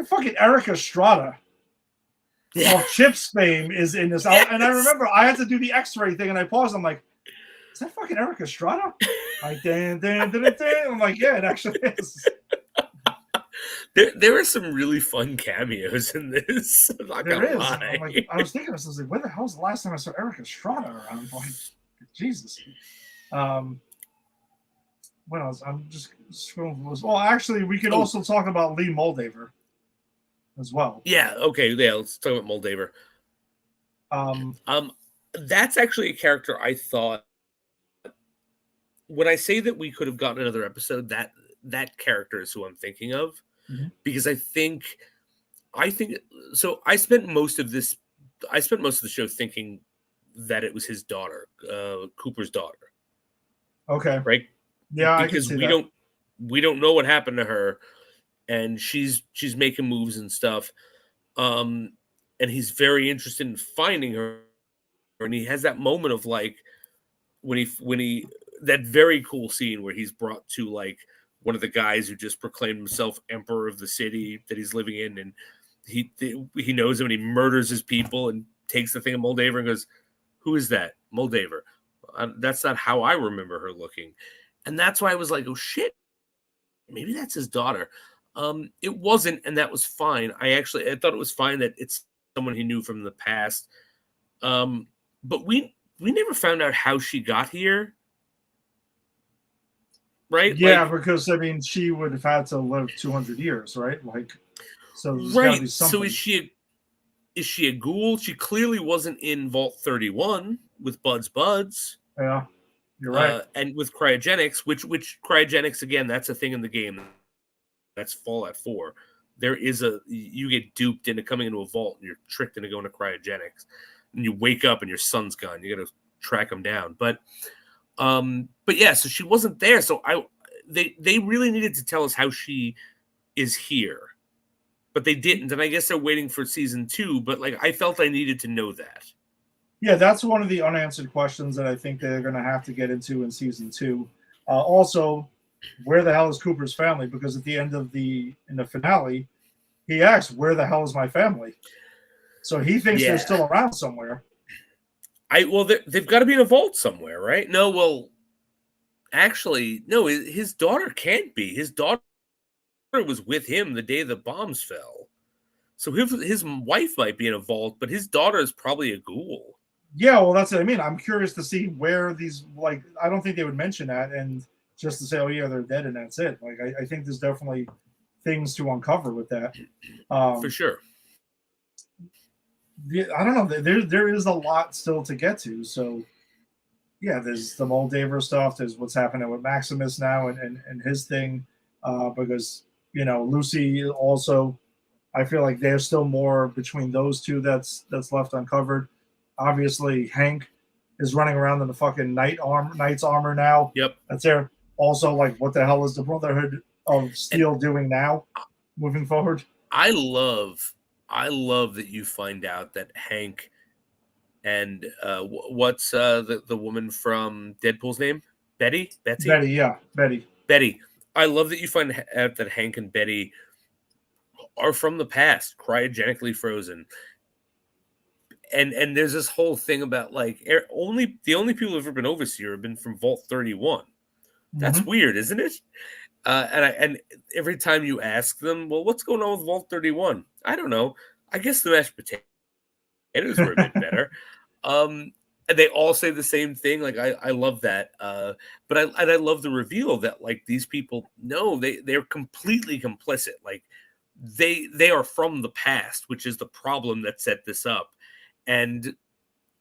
Fucking Eric Estrada. Yeah. Well, Chip's fame is in this. Yes. And I remember I had to do the X-ray thing, and I paused. I'm like, is that fucking Eric Estrada? Like, dan. I'm like, yeah, it actually is. There are some really fun cameos in this. I'm not gonna lie. I was thinking, I was like, where the hell was the last time I saw Eric Estrada around? I'm like, Jesus. what else? I'm just scrolling. Well, actually, we could also talk about Lee Moldaver as well. Yeah. Okay. Yeah. Let's talk about Moldaver. That's actually a character I thought. When I say that we could have gotten another episode, that character is who I'm thinking of, because I think so. I spent most of the show thinking that it was his daughter, Cooper's daughter. Okay. Right. Yeah, because I can see we don't know what happened to her, and she's making moves and stuff, and he's very interested in finding her, and he has that moment of like when he that very cool scene where he's brought to like one of the guys who just proclaimed himself emperor of the city that he's living in, and he knows him and he murders his people and takes the thing of Moldaver and goes, "Who is that? Moldaver? That's not how I remember her looking." And that's why I was like, "Oh shit, maybe that's his daughter." It wasn't, and that was fine. I thought it was fine that it's someone he knew from the past. But we never found out how she got here. Right? Yeah, because I mean, she would have had to live 200 years, right? Like, so there's gotta be something. So is she a ghoul? She clearly wasn't in Vault 31 with Buds. Yeah, you're right. And with cryogenics, which cryogenics again, that's a thing in the game. That's Fallout 4. You get duped into coming into a vault and you're tricked into going to cryogenics, and you wake up and your son's gone. You got to track him down, but yeah, so she wasn't there. So they really needed to tell us how she is here, but they didn't. And I guess they're waiting for season 2, but like, I felt I needed to know that. Yeah, that's one of the unanswered questions that I think they're going to have to get into in season 2. Also, where the hell is Cooper's family? Because at the end of in the finale, he asks, "Where the hell is my family?" So he thinks they're still around somewhere. They've got to be in a vault somewhere, right? No, well, actually, no. His daughter can't be. His daughter was with him the day the bombs fell. So his wife might be in a vault, but his daughter is probably a ghoul. Yeah, well, that's what I mean. I'm curious to see where these, like, I don't think they would mention that, and just to say, "Oh yeah, they're dead," and that's it. Like, I think there's definitely things to uncover with that. For sure. I don't know. There is a lot still to get to. So, yeah, there's the Moldaver stuff. There's what's happening with Maximus now and his thing. Because, Lucy also, I feel like there's still more between those two that's left uncovered. Obviously, Hank is running around in the fucking Knight's armor now. Yep. That's there. Also, like, what the hell is the Brotherhood of Steel doing now, moving forward? I love that you find out that Hank and what's the woman from Deadpool's name? Betsy? Betty, yeah. Betty. I love that you find out that Hank and Betty are from the past, cryogenically frozen. And there's this whole thing about like the only people who've ever been Overseer have been from Vault 31. That's weird, isn't it? And every time you ask them, well, what's going on with Vault 31? I don't know. I guess the mashed potatoes were a bit better. And they all say the same thing. Like, I love that. But I love the reveal that like these people, no, they're completely complicit. Like they are from the past, which is the problem that set this up. And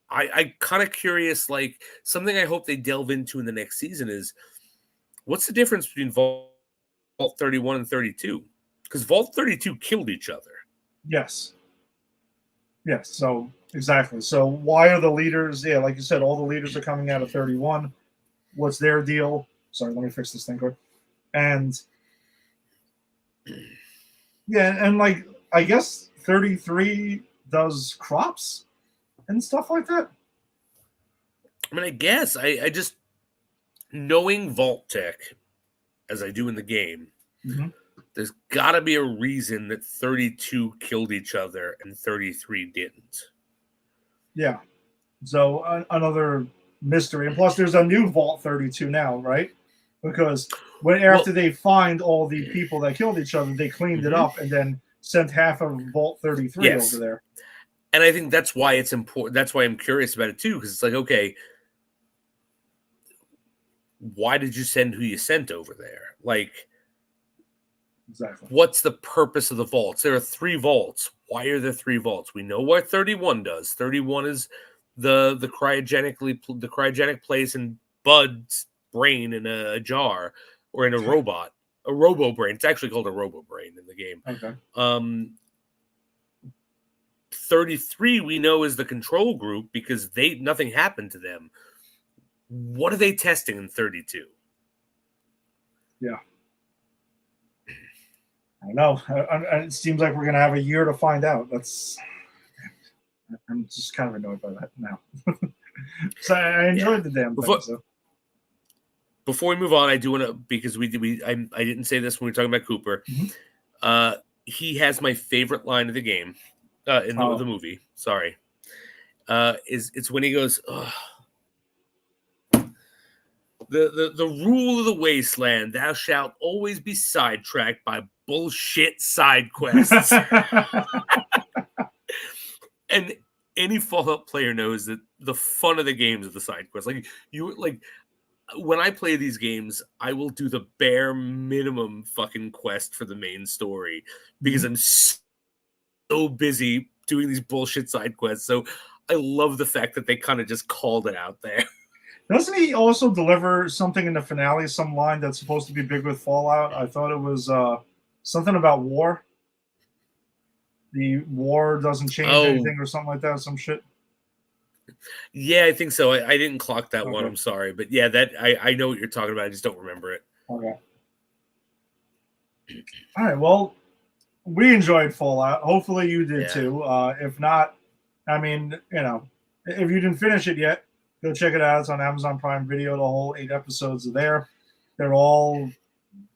I kind of curious, like something I hope they delve into in the next season is what's the difference between Vault 31 and 32? Because Vault 32 killed each other. Yes. So exactly. So why are the leaders? Yeah, like you said, all the leaders are coming out of 31. What's their deal? Sorry, let me fix this thing quick. And yeah, and like I guess 33 does crops and stuff like that. I mean, I guess I just knowing Vault Tech as I do in the game, there's got to be a reason that 32 killed each other and 33 didn't. Yeah. So another mystery. And plus, there's a new Vault 32 now, right? Because after they find all the people that killed each other, they cleaned it up and then sent half of Vault 33 over there. And I think that's why it's important. That's why I'm curious about it too, because it's like, okay, why did you send who you sent over there? Like, Exactly. what's the purpose of the vaults? There are 3 vaults. Why are there 3 vaults? We know what 31 does. 31 is the cryogenic place in Bud's brain in a jar or in a robot, a robo brain. It's actually called a robo brain in the game. Okay. 33 we know is the control group because nothing happened to them. What are they testing in 32? Yeah. I know. It seems like we're going to have a year to find out. I'm just kind of annoyed by that now. So I enjoyed the damn thing. So. Before we move on, I do want to, because I didn't say this when we were talking about Cooper. Mm-hmm. He has my favorite line of the game in the movie. Sorry, it's when he goes, ugh. The rule of the wasteland: thou shalt always be sidetracked by bullshit side quests. And any Fallout player knows that the fun of the games are the side quests. When I play these games, I will do the bare minimum fucking quest for the main story because I'm so busy doing these bullshit side quests. So I love the fact that they kind of just called it out there. Doesn't he also deliver something in the finale, some line that's supposed to be big with Fallout? I thought it was something about war. The war doesn't change anything or something like that, some shit. Yeah, I think so. I didn't clock that one. I'm sorry. But yeah, that I know what you're talking about. I just don't remember it. Okay. All right. Well, we enjoyed Fallout. Hopefully you did too. If not, I mean, if you didn't finish it yet, go check it out. It's on Amazon Prime Video. The whole 8 episodes are there. They're all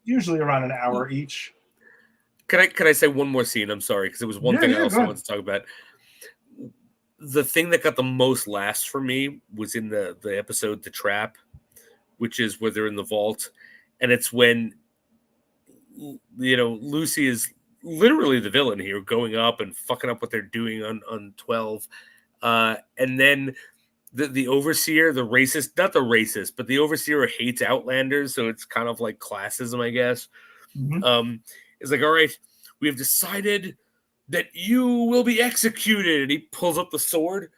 usually around an hour each. Can I say one more scene? I'm sorry, because it was one thing I also wanted to talk about. The thing that got the most laughs for me was in the episode The Trap, which is where they're in the vault. And it's when, Lucy is literally the villain here, going up and fucking up what they're doing on 12. And then the overseer, the racist, not the racist, but the overseer hates Outlanders. So it's kind of like classism, I guess. Mm-hmm. It's like, all right, we have decided that you will be executed. And he pulls up the sword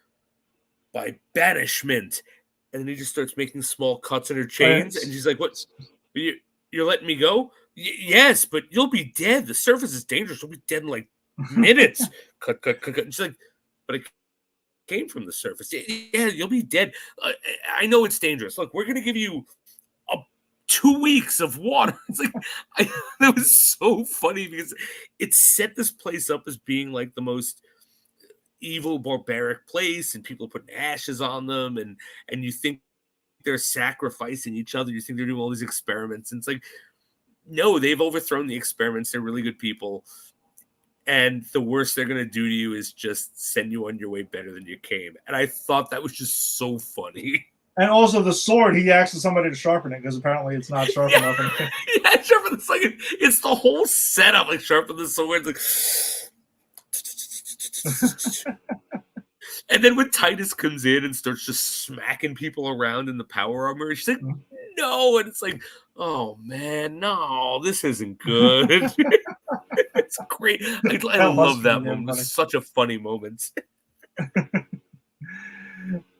by banishment. And then he just starts making small cuts in her chains. And she's like, what? You're letting me go? Yes, but you'll be dead. The surface is dangerous. You'll be dead in like minutes. Cut. And she's like, but it came from the surface. Yeah, you'll be dead. I know it's dangerous. Look, we're going to give you 2 weeks of water. It's like, that was so funny because it set this place up as being like the most evil, barbaric place, and people are putting ashes on them, and you think they're sacrificing each other. You think they're doing all these experiments, and it's like, no, they've overthrown the experiments. They're really good people, and the worst they're going to do to you is just send you on your way better than you came. And I thought that was just so funny. And also the sword, he asks somebody to sharpen it because apparently it's not sharp enough. Yeah, sharpen the sword. It's the whole setup, like sharpen the sword. Like, and then when Titus comes in and starts just smacking people around in the power armor, she's like, no. And it's like, oh man, no, this isn't good. It's great. I love that moment. It's such a funny moment.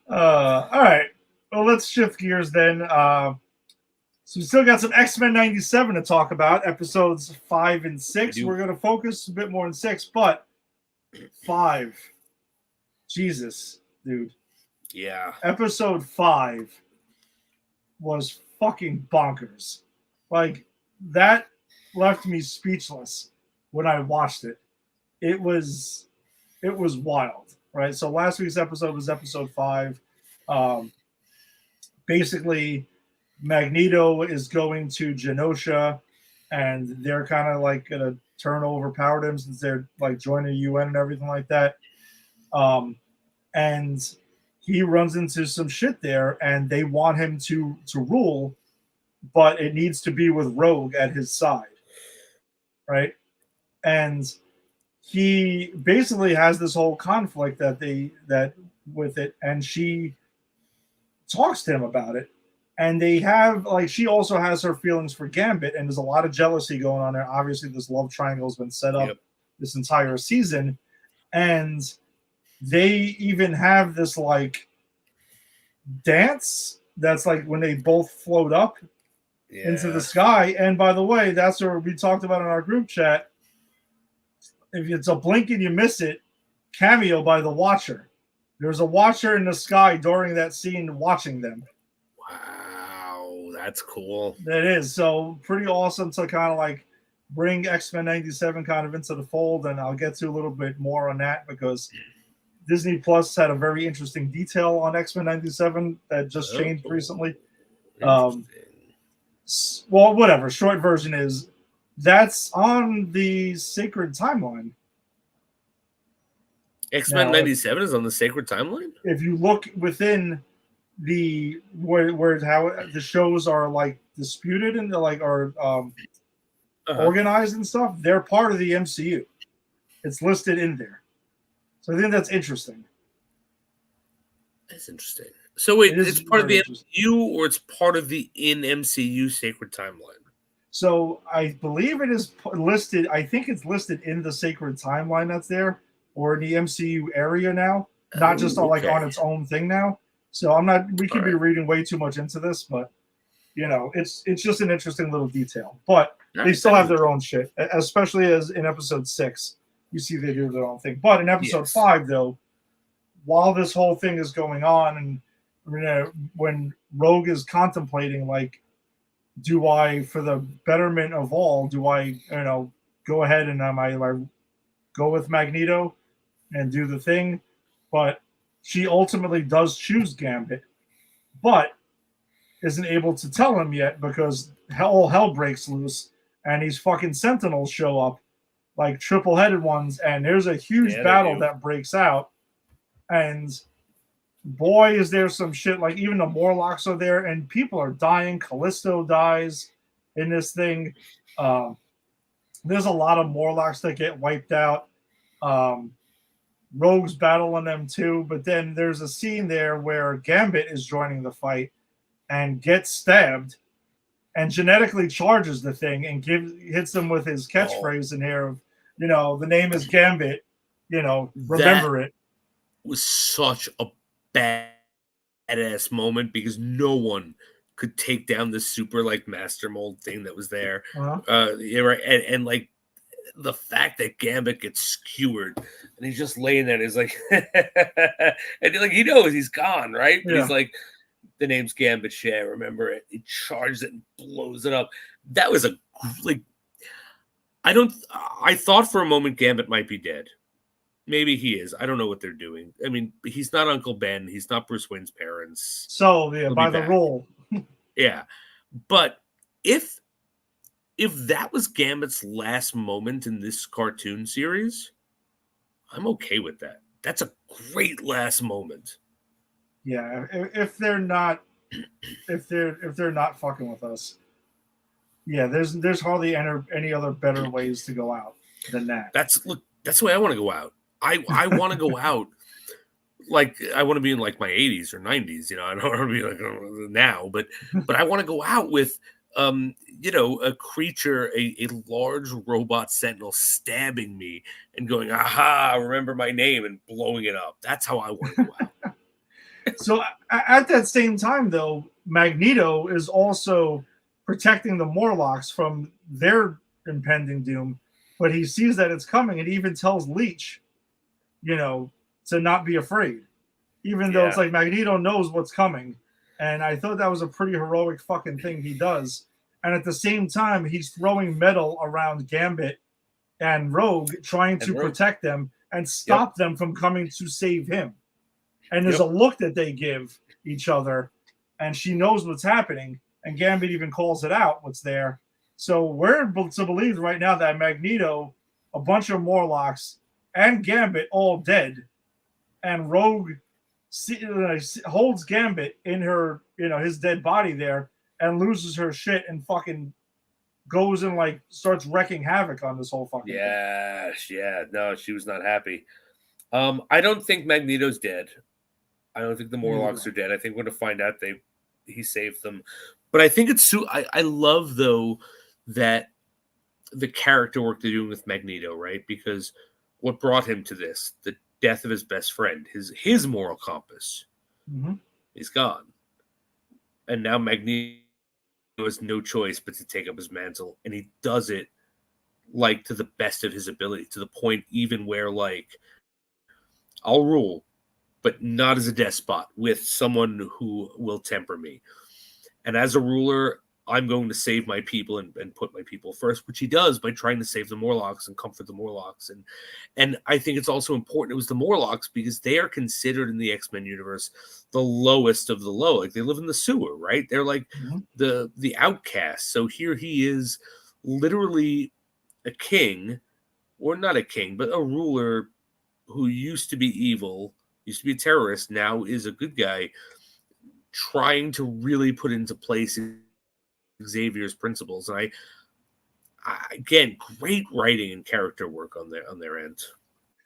All right. Well, let's shift gears then. So we still got some X-Men 97 to talk about, episodes 5 and 6. We're going to focus a bit more on 6, but 5. Jesus, dude. Yeah. Episode 5 was fucking bonkers. Like, that left me speechless when I watched it. It was wild, right? So last week's episode was episode 5. Basically, Magneto is going to Genosha, and they're kind of like going to turn over power to him since they're like joining the UN and everything like that. And he runs into some shit there, and they want him to rule, but it needs to be with Rogue at his side, right? And he basically has this whole conflict that with it, and she talks to him about it, And they have, like, she also has her feelings for Gambit, and there's a lot of jealousy going on there. Obviously, this love triangle has been set up this entire season. And they even have this, like, dance that's like when they both float up into the sky. And by the way, that's what we talked about in our group chat. If it's a blink and you miss it, cameo by the Watcher. There's a Watcher in the sky during that scene watching them. Wow, that's cool. That is. So pretty awesome to kind of like bring X-Men 97 kind of into the fold. And I'll get to a little bit more on that because Disney Plus had a very interesting detail on X-Men 97 that just changed recently. Well, whatever. Short version is that's on the Sacred Timeline. X-Men 97 is on the Sacred Timeline? If you look within the where how the shows are like disputed and like are organized and stuff, they're part of the MCU. It's listed in there. So I think that's interesting. That's interesting. So wait, it's part of the MCU or it's part of the in MCU Sacred Timeline? So I believe it is listed. I think it's listed in the Sacred Timeline that's there, or in the MCU area now, not just like on its own thing now. So I'm not. We could be reading way too much into this, but you know, it's just an interesting little detail. But they still have their own shit, especially as in episode 6, you see they do their own thing. But in episode 5, though, while this whole thing is going on, and when Rogue is contemplating, like, do I, for the betterment of all, do I, go ahead and I go with Magneto and do the thing? But she ultimately does choose Gambit, but isn't able to tell him yet because all hell breaks loose and these fucking Sentinels show up, like triple-headed ones, and there's a huge battle that breaks out. And boy, is there some shit. Like, even the Morlocks are there, and people are dying. Callisto dies in this thing. There's a lot of Morlocks that get wiped out. Rogue's battling them too, but then there's a scene there where Gambit is joining the fight and gets stabbed and genetically charges the thing and hits him with his catchphrase in here of, the name is Gambit, remember it. Was such a badass moment because no one could take down the super like master mold thing that was there. Right. And like the fact that Gambit gets skewered and he's just laying there and he's like, and like he knows he's gone, right? But he's like, the name's Gambit Share, remember it? He charges it and blows it up. That was I thought for a moment Gambit might be dead. Maybe he is. I don't know what they're doing. I mean, he's not Uncle Ben. He's not Bruce Wayne's parents. So by the rule. Yeah. But if that was Gambit's last moment in this cartoon series, I'm okay with that. That's a great last moment. Yeah, if they're not fucking with us, yeah, there's hardly any other better ways to go out than that. That's the way I want to go out. I want to go out like I want to be in like my 80s or 90s. I don't want to be like now, but I want to go out with a creature, a large robot sentinel stabbing me and going, aha, remember my name, and blowing it up. That's how I want to go out. So at that same time, though, Magneto is also protecting the Morlocks from their impending doom, but he sees that it's coming, and he even tells Leech, to not be afraid, even though it's like Magneto knows what's coming. And I thought that was a pretty heroic fucking thing he does. And at the same time, he's throwing metal around Gambit and Rogue, trying to protect them and stop them from coming to save him. And there's a look that they give each other, and she knows what's happening, and Gambit even calls it out, what's there. So we're to believe right now that Magneto, a bunch of Morlocks, and Gambit all dead, and Rogue holds Gambit in her, his dead body there, and loses her shit and fucking goes and like starts wrecking havoc on this whole fucking thing. Yeah. No, she was not happy. I don't think Magneto's dead. I don't think the Morlocks are dead. I think we're going to find out they he saved them. But I think it's I love though that the character work they're doing with Magneto, right? Because what brought him to this, the death of his best friend, his moral compass, is gone, and now Magneto has no choice but to take up his mantle, and he does it like to the best of his ability, to the point even where like I'll rule, but not as a despot, with someone who will temper me. And as a ruler, I'm going to save my people and put my people first, which he does by trying to save the Morlocks and comfort the Morlocks. And I think it's also important it was the Morlocks because they are considered in the X-Men universe the lowest of the low. Like they live in the sewer, right? They're like the outcasts. So here he is literally a king, or not a king, but a ruler who used to be evil, used to be a terrorist, now is a good guy, trying to really put into place Xavier's principles. And I again, great writing and character work on their end.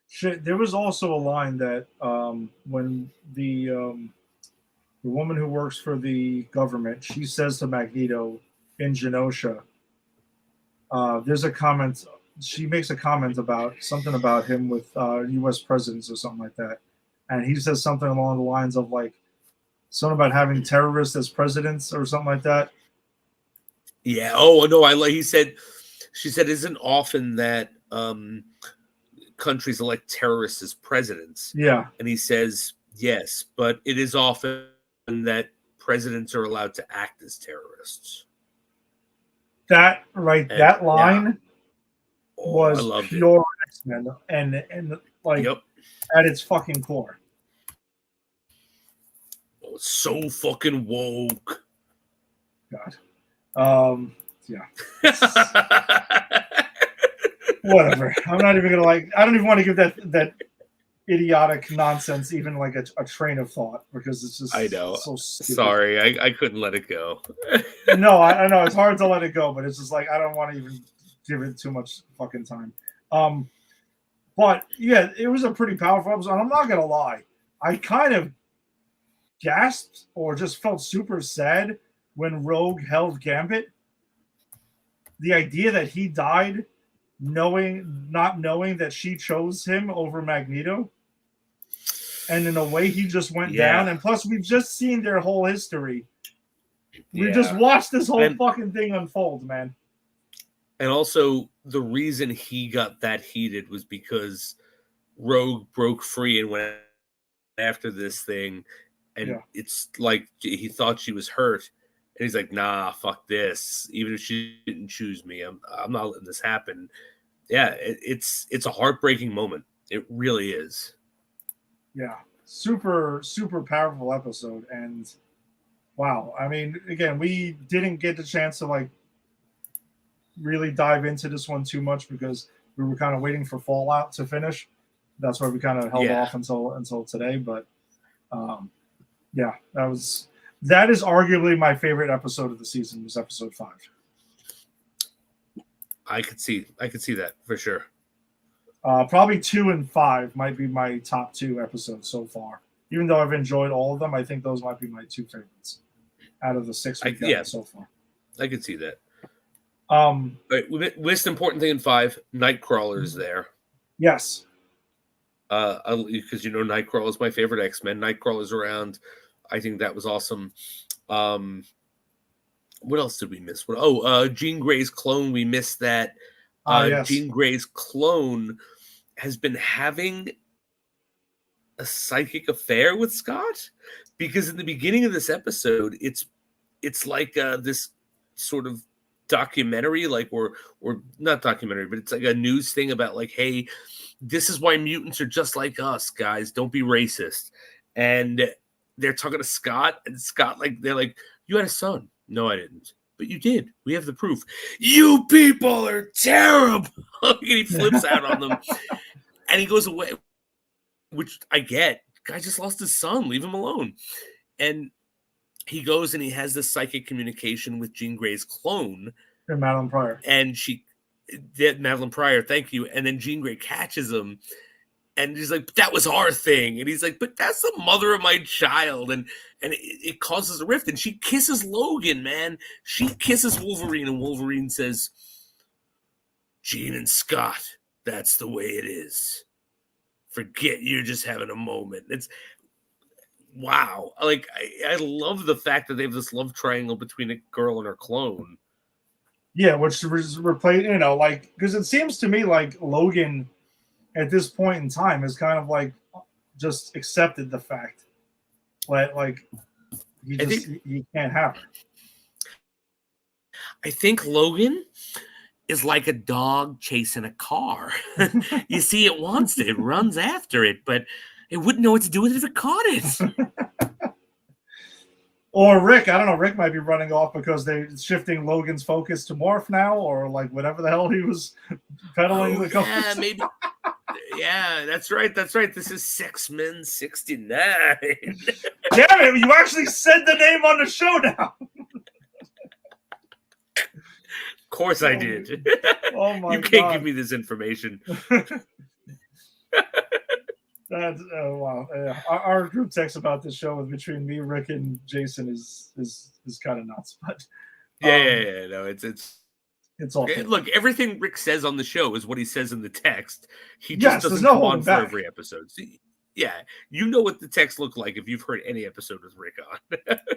Shit, there was also a line that when the woman who works for the government, she says to Magneto in Genosha, there's a comment, she makes a comment about something about him with U.S. presidents or something like that. And he says something along the lines of like, something about having terrorists as presidents or something like that. Yeah. Oh no, she said, isn't often that countries elect terrorists as presidents. Yeah. And he says, yes, but it is often that presidents are allowed to act as terrorists. That that line was pure X-Men and like at its fucking core. Oh, it's so fucking woke. God. Yeah. Whatever. I'm not even gonna I don't even want to give that idiotic nonsense even like a train of thought because it's just I know. So stupid. Sorry, I couldn't let it go. No, I know it's hard to let it go, but it's just like I don't want to even give it too much fucking time. But yeah, it was a pretty powerful episode. And I'm not gonna lie, I kind of gasped or just felt super sad when Rogue held Gambit. The idea that he died not knowing that she chose him over Magneto. And in a way, he just went down. And plus, we've just seen their whole history. We just watched this whole fucking thing unfold, man. And also, the reason he got that heated was because Rogue broke free and went after this thing. And it's like he thought she was hurt. And he's like, nah, fuck this. Even if she didn't choose me, I'm not letting this happen. Yeah, it's a heartbreaking moment. It really is. Yeah, super, super powerful episode. And wow, I mean, again, we didn't get the chance to like really dive into this one too much because we were kind of waiting for Fallout to finish. That's why we kind of held off until today. But yeah, that is arguably my favorite episode of the season was episode 5. I could see that for sure. Probably 2 and 5 might be my top 2 episodes so far. Even though I've enjoyed all of them, I think those might be my 2 favorites out of the 6 we've gotten so far. I could see that. Right, we missed an important thing in 5. Nightcrawler is there. Yes. Because Nightcrawler is my favorite X-Men. Nightcrawler's around. I think that was awesome. What else did we miss? Jean Grey's clone. We missed that. Yes. Jean Grey's clone has been having a psychic affair with Scott because in the beginning of this episode, it's like this sort of documentary, like or not documentary, but it's like a news thing about like, hey, this is why mutants are just like us, guys. Don't be racist. And they're talking to Scott, and Scott, like, they're like, you had a son. No, I didn't. But you did. We have the proof. You people are terrible. And he flips out on them. And he goes away, which I get. Guy just lost his son. Leave him alone. And he goes and he has this psychic communication with Jean Grey's clone. And Madeline Pryor. And Madeline Pryor, thank you. And then Jean Grey catches him. And he's like, but that was our thing. And he's like, but that's the mother of my child. And it causes a rift. And she kisses Logan, man. She kisses Wolverine, and Wolverine says, Jean and Scott, that's the way it is. Forget you're just having a moment. It's wow. Like, I love the fact that they have this love triangle between a girl and her clone. Yeah, which replace, you know, like, because it seems to me like Logan at this point in time is kind of like just accepted the fact that like you can't have her. I think Logan is like a dog chasing a car. You see, it wants it, it runs after it, but it wouldn't know what to do with it if it caught it. Or Rick, I don't know. Rick might be running off because they're shifting Logan's focus to Morph now, or like whatever the hell he was peddling. Yeah, maybe. Yeah, that's right. That's right. This is X-Men 69. Damn it! You actually said the name on the show now. Of course I did. Oh my You can't God. give me this information. That's wow. Our group text about this show between me, Rick, and Jason is kind of nuts. But Yeah. No, it's all fake. look. Everything Rick says on the show is what he says in the text. He Yes, just there's doesn't no come on holding for back. every episode. See, yeah, you know what the text looked like if you've heard any episode with Rick on.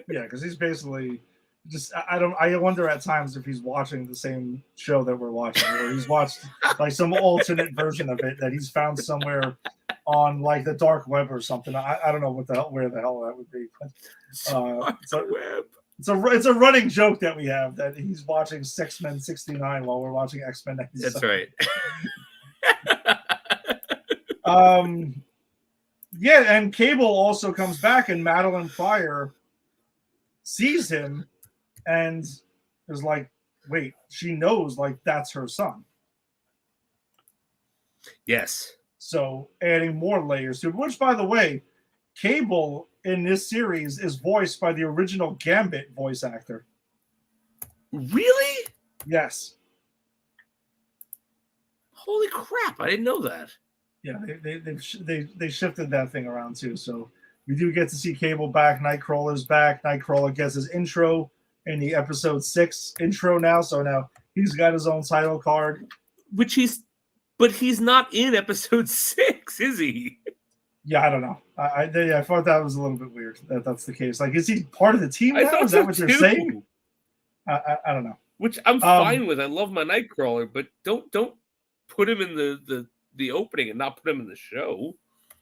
Yeah, because he's basically just I wonder at times if he's watching the same show that we're watching, or he's watched like some alternate version of it that he's found somewhere on like the dark web or something. I don't know where the hell that would be. But, it's a running joke that we have that he's watching X-Men 69 while we're watching X-Men 97. That's right. Yeah, and Cable also comes back, and Madeline Pryor sees him and is like, wait, she knows like that's her son. Yes. So adding more layers to it, which, by the way, Cable in this series is voiced by the original Gambit voice actor. Really? Yes. Holy crap! I didn't know that. Yeah, they shifted that thing around too. So we do get to see Cable back. Nightcrawler's back. Nightcrawler gets his intro in the episode 6 intro now. So now he's got his own title card. But he's not in episode 6, is he? Yeah, I don't know. I thought that was a little bit weird that that's the case. Like, is he part of the team now? Is that what you're saying? I don't know. Which I'm fine with. I love my Nightcrawler, but don't put him in the opening and not put him in the show.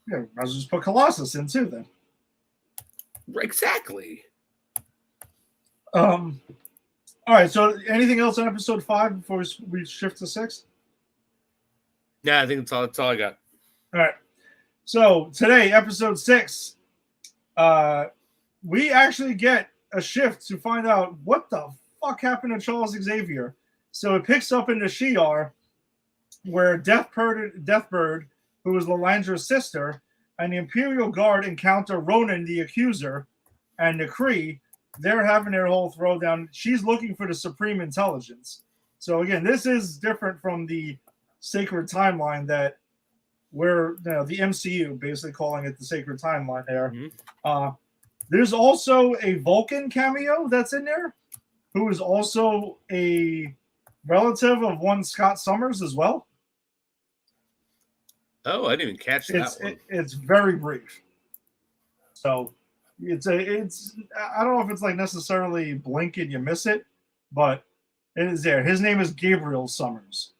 Yeah, might as well just put Colossus in too then. Exactly. All right. So, anything else on episode 5 before we shift to 6? Yeah, I think that's all I got. All right. So today, episode 6, we actually get a shift to find out what the fuck happened to Charles Xavier. So it picks up in the Shi'ar, where Deathbird, who is Lilandra's sister, and the Imperial Guard encounter Ronan the Accuser and the Kree. They're having their whole throwdown. She's looking for the Supreme Intelligence. So again, this is different from the Sacred Timeline that we're, the MCU basically calling it the Sacred Timeline there. Mm-hmm. There's also a Vulcan cameo that's in there, who is also a relative of one Scott Summers as well. Oh, I didn't even catch that one. It's very brief. So it's I don't know if it's like necessarily blink and you miss it, but it is there. His name is Gabriel Summers.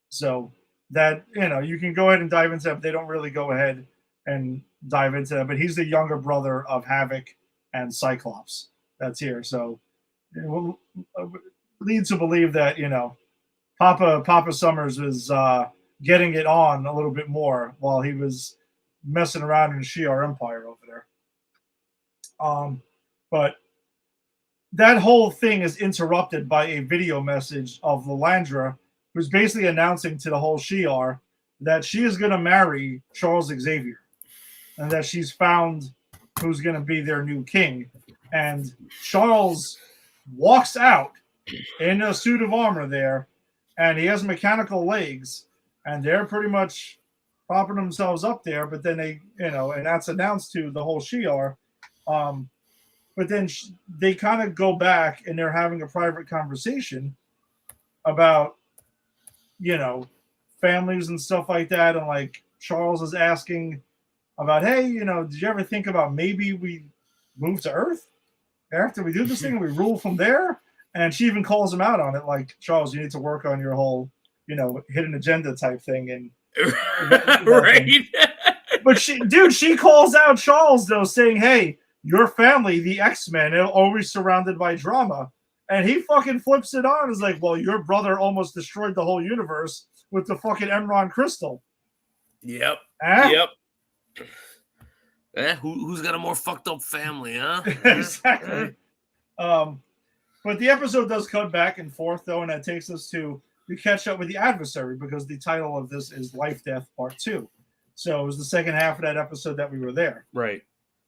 So that, you can go ahead and dive into that, but they don't really go ahead and dive into that. But he's the younger brother of Havoc and Cyclops that's here. So it will lead to believe that, Papa Summers was getting it on a little bit more while he was messing around in the Shi'ar Empire over there. But that whole thing is interrupted by a video message of Lilandra, who's basically announcing to the whole Shi'ar that she is going to marry Charles Xavier and that she's found who's going to be their new king. And Charles walks out in a suit of armor there, and he has mechanical legs, and they're pretty much propping themselves up there. But then they, and that's announced to the whole Shi'ar. But then they kind of go back and they're having a private conversation about, families and stuff like that. And like Charles is asking about, hey, did you ever think about maybe we move to Earth after we do this thing and we rule from there? And she even calls him out on it, like, Charles, you need to work on your whole, hidden agenda type thing. And right. But she calls out Charles though, saying, hey, your family, the X-Men, are always surrounded by drama. And he fucking flips it on. Is like, well, your brother almost destroyed the whole universe with the fucking Emron crystal. Yep. Eh? Yep. Who's got a more fucked up family, huh? Exactly. But the episode does cut back and forth, though, and that takes us to we catch up with the adversary, because the title of this is Life Death Part 2. So it was the second half of that episode that we were there. Right.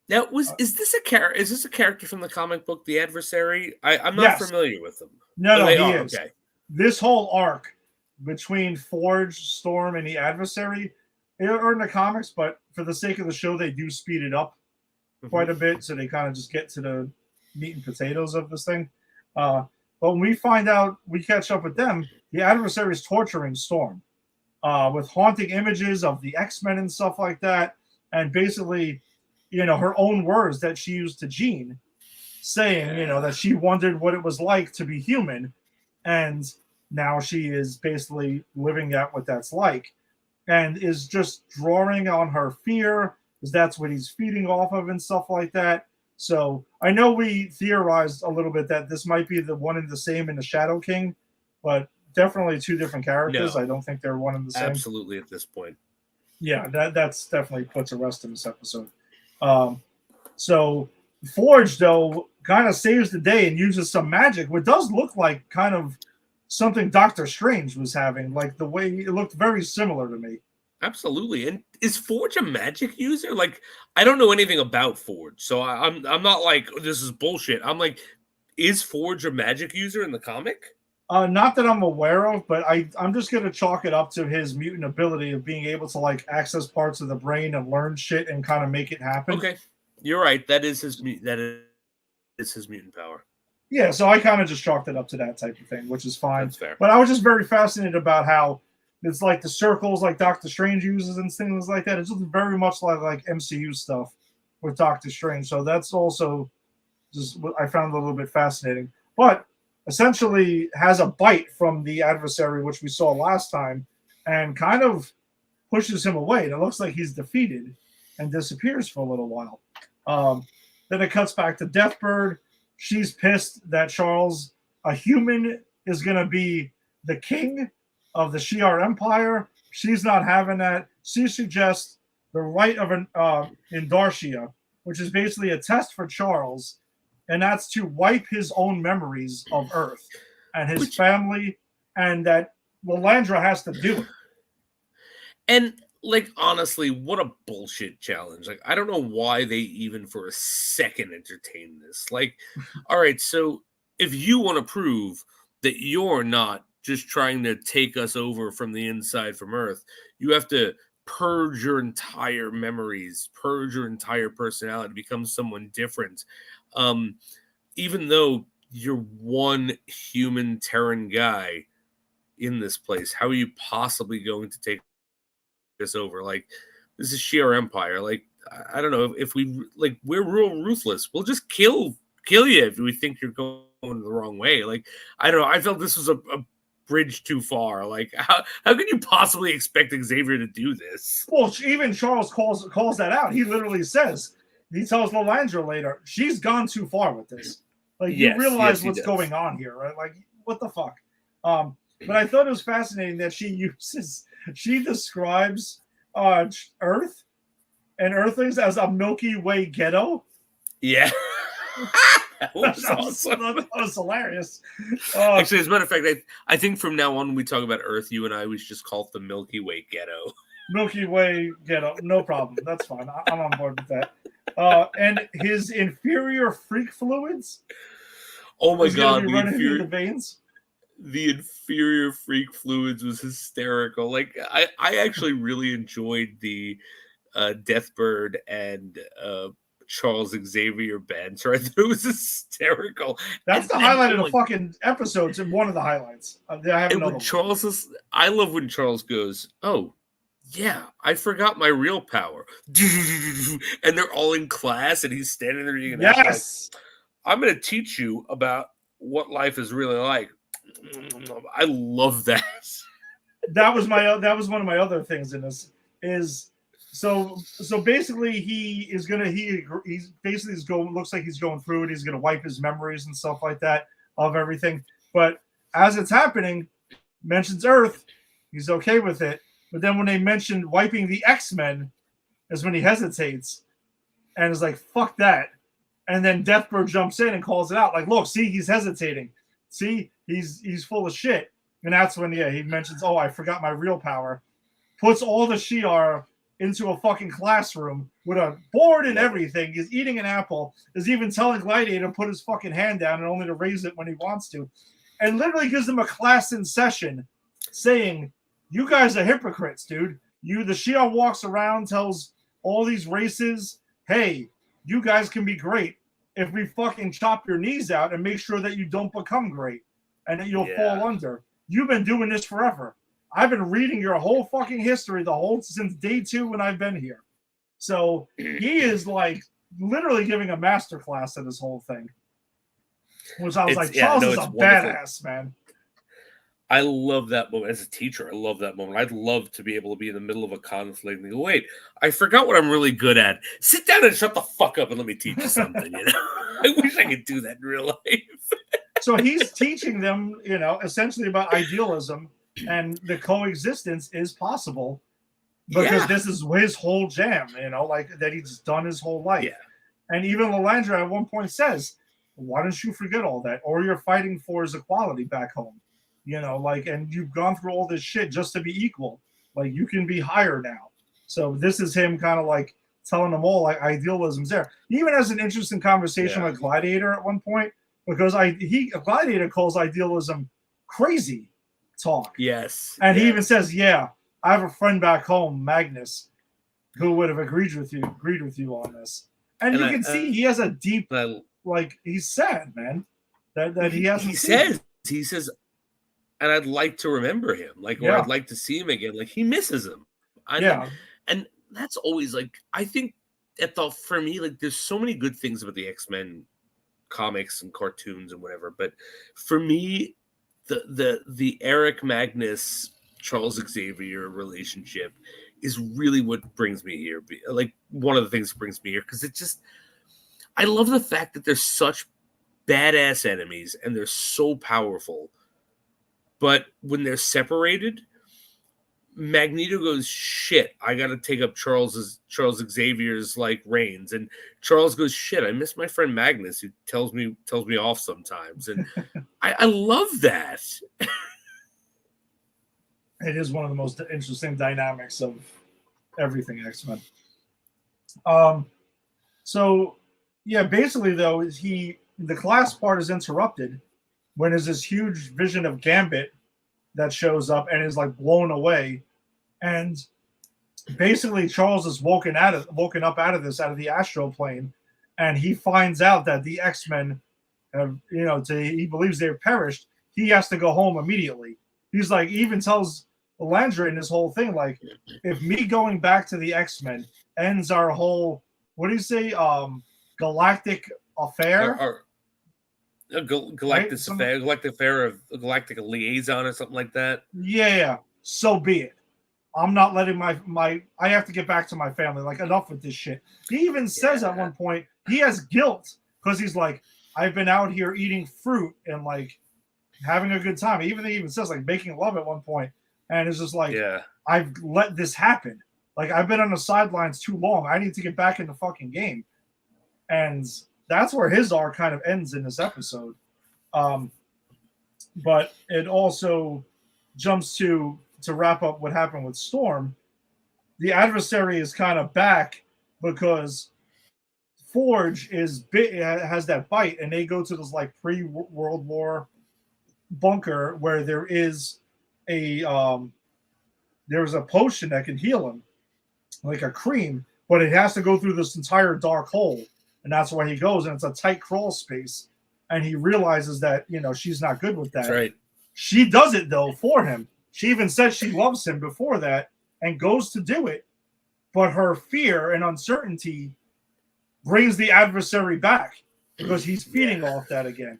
Now, is this a character? Is this a character from the comic book, The Adversary? I'm not familiar with them. No, he is. Okay. This whole arc between Forge, Storm, and the Adversary are in the comics, but for the sake of the show, they do speed it up quite a bit, so they kind of just get to the meat and potatoes of this thing. But when we find out, we catch up with them, the Adversary is torturing Storm with haunting images of the X-Men and stuff like that, and basically, her own words that she used to Jean, saying, that she wondered what it was like to be human, and now she is basically living out what that's like, and is just drawing on her fear, because that's what he's feeding off of and stuff like that. So I know we theorized a little bit that this might be the one and the same in the Shadow King, but definitely two different characters. No, I don't think they're one and the same. Absolutely at this point. Yeah, that's definitely puts a rest in this episode. So Forge, though, kind of saves the day and uses some magic, what does look like kind of something Doctor Strange was having, like the way it looked very similar to me. Absolutely. And is Forge a magic user? Like, I don't know anything about Forge, so I'm not like, this is bullshit. I'm like, is Forge a magic user in the comic? Not that I'm aware of, but I'm just going to chalk it up to his mutant ability of being able to like access parts of the brain and learn shit and kind of make it happen. Okay, you're right. That is his mutant power. Yeah, so I kind of just chalked it up to that type of thing, which is fine. That's fair. But I was just very fascinated about how it's like the circles like Doctor Strange uses and things like that. It's just very much like MCU stuff with Doctor Strange. So that's also just what I found a little bit fascinating. But essentially has a bite from the Adversary, which we saw last time, and kind of pushes him away. And it looks like he's defeated and disappears for a little while. Then it cuts back to Deathbird. She's pissed that Charles, a human, is going to be the king of the Shi'ar Empire. She's not having that. She suggests the right of an Indarshia, which is basically a test for Charles, and that's to wipe his own memories of Earth and his family, and that Lilandra has to do it. And, like, honestly, what a bullshit challenge. Like, I don't know why they even for a second entertain this. Like, all right, so if you want to prove that you're not just trying to take us over from the inside from Earth, you have to purge your entire memories, purge your entire personality, become someone different. Even though you're one human Terran guy in this place, how are you possibly going to take this over? Like, this is Shi'ar Empire. Like, I don't know if we like, we're real ruthless. We'll just kill you if we think you're going the wrong way. Like, I don't know. I felt this was a bridge too far. Like, how could you possibly expect Xavier to do this? Well, even Charles calls that out. He literally says, he tells Lilandra later, she's gone too far with this. Like, you realize what's going on here, right? Like, what the fuck? But I thought it was fascinating that she describes Earth and Earthlings as a Milky Way ghetto. Yeah. That was awesome. That was hilarious. Actually, as a matter of fact, I think from now on when we talk about Earth, you and I, we should just call it the Milky Way ghetto. Milky Way ghetto. No problem. That's fine. I'm on board with that. And his inferior freak fluids. Oh my god! Running through the veins. the inferior freak fluids was hysterical. Like I actually really enjoyed the Deathbird and Charles Xavier banter. I thought it was hysterical. That's the highlight of the fucking episodes, and one of the highlights. I have And another when I love when Charles goes, "Oh, yeah, I forgot my real power," and they're all in class, and he's standing there eating. Yes, I'm going to teach you about what life is really like. I love that. That was one of my other things in this. So basically he's going, looks like he's going through it. He's going to wipe his memories and stuff like that of everything. But as it's happening, mentions Earth, he's okay with it. But then when they mention wiping the X-Men is when he hesitates and is like, fuck that. And then Deathbird jumps in and calls it out. Like, look, see, he's hesitating. See, he's full of shit. And that's when, he mentions, oh, I forgot my real power. Puts all the Shi'ar into a fucking classroom with a board and everything. He's eating an apple. Is even telling Gladiator to put his fucking hand down and only to raise it when he wants to. And literally gives them a class in session saying, you guys are hypocrites, dude. The Shi'ar walks around, tells all these races, hey, you guys can be great if we fucking chop your knees out and make sure that you don't become great and that you'll fall under. You've been doing this forever. I've been reading your whole fucking history since day 2 when I've been here. So he is like literally giving a master class to this whole thing. Which I was Charles is a badass, man. I love that moment. As a teacher, I love that moment. I'd love to be able to be in the middle of a conflict and go, wait, I forgot what I'm really good at. Sit down and shut the fuck up and let me teach you something, I wish I could do that in real life. So he's teaching them, essentially about idealism and the coexistence is possible because this is his whole jam, like that he's done his whole life. Yeah. And even Lilandra at one point says, why don't you forget all that? All you're fighting for is equality back home. And you've gone through all this shit just to be equal. Like, you can be higher now. So this is him kind of like telling them all, like, idealism's there. He even has an interesting conversation with Gladiator at one point because Gladiator calls idealism crazy talk. Yes. And he even says, I have a friend back home, Magnus, who would have agreed with you on this. And you can see he has a deep, he's sad, man. That he hasn't. He says, and I'd like to remember him, or I'd like to see him again. Like, he misses him. And that's always I think for me, there's so many good things about the X-Men comics and cartoons and whatever. But for me, the Eric Magnus Charles Xavier relationship is really what brings me here. One of the things that brings me here, because I love the fact that they're such badass enemies and they're so powerful. But when they're separated, Magneto goes, shit, I got to take up Charles Xavier's reins. And Charles goes, shit, I miss my friend Magnus, who tells me off sometimes. And I love that. It is one of the most interesting dynamics of everything X-Men. Basically though, the class part is interrupted when there's this huge vision of Gambit that shows up and is blown away. And basically Charles is woken up out of the astral plane, and he finds out that the X-Men have, he believes they've perished. He has to go home immediately. He's he even tells Lilandra in this whole thing, if me going back to the X-Men ends our whole, what do you say, galactic affair? Galactic affair of a galactic liaison or something like that. Yeah, so be it. I'm not letting my I have to get back to my family. Enough with this shit. He even says at one point he has guilt because he's I've been out here eating fruit and having a good time. He even says making love at one point, and it's just I've let this happen. I've been on the sidelines too long. I need to get back in the fucking game. And that's where his arc kind of ends in this episode. But it also jumps to wrap up what happened with Storm. The adversary is kind of back because Forge has that bite, and they go to this pre-World War bunker where there's a potion that can heal him, like a cream, but it has to go through this entire dark hole, and that's why he goes, and it's a tight crawl space, and he realizes that she's not good with that. That's right. She does it though for him. She even says she loves him before that and goes to do it, but her fear and uncertainty brings the adversary back because he's feeding off that again.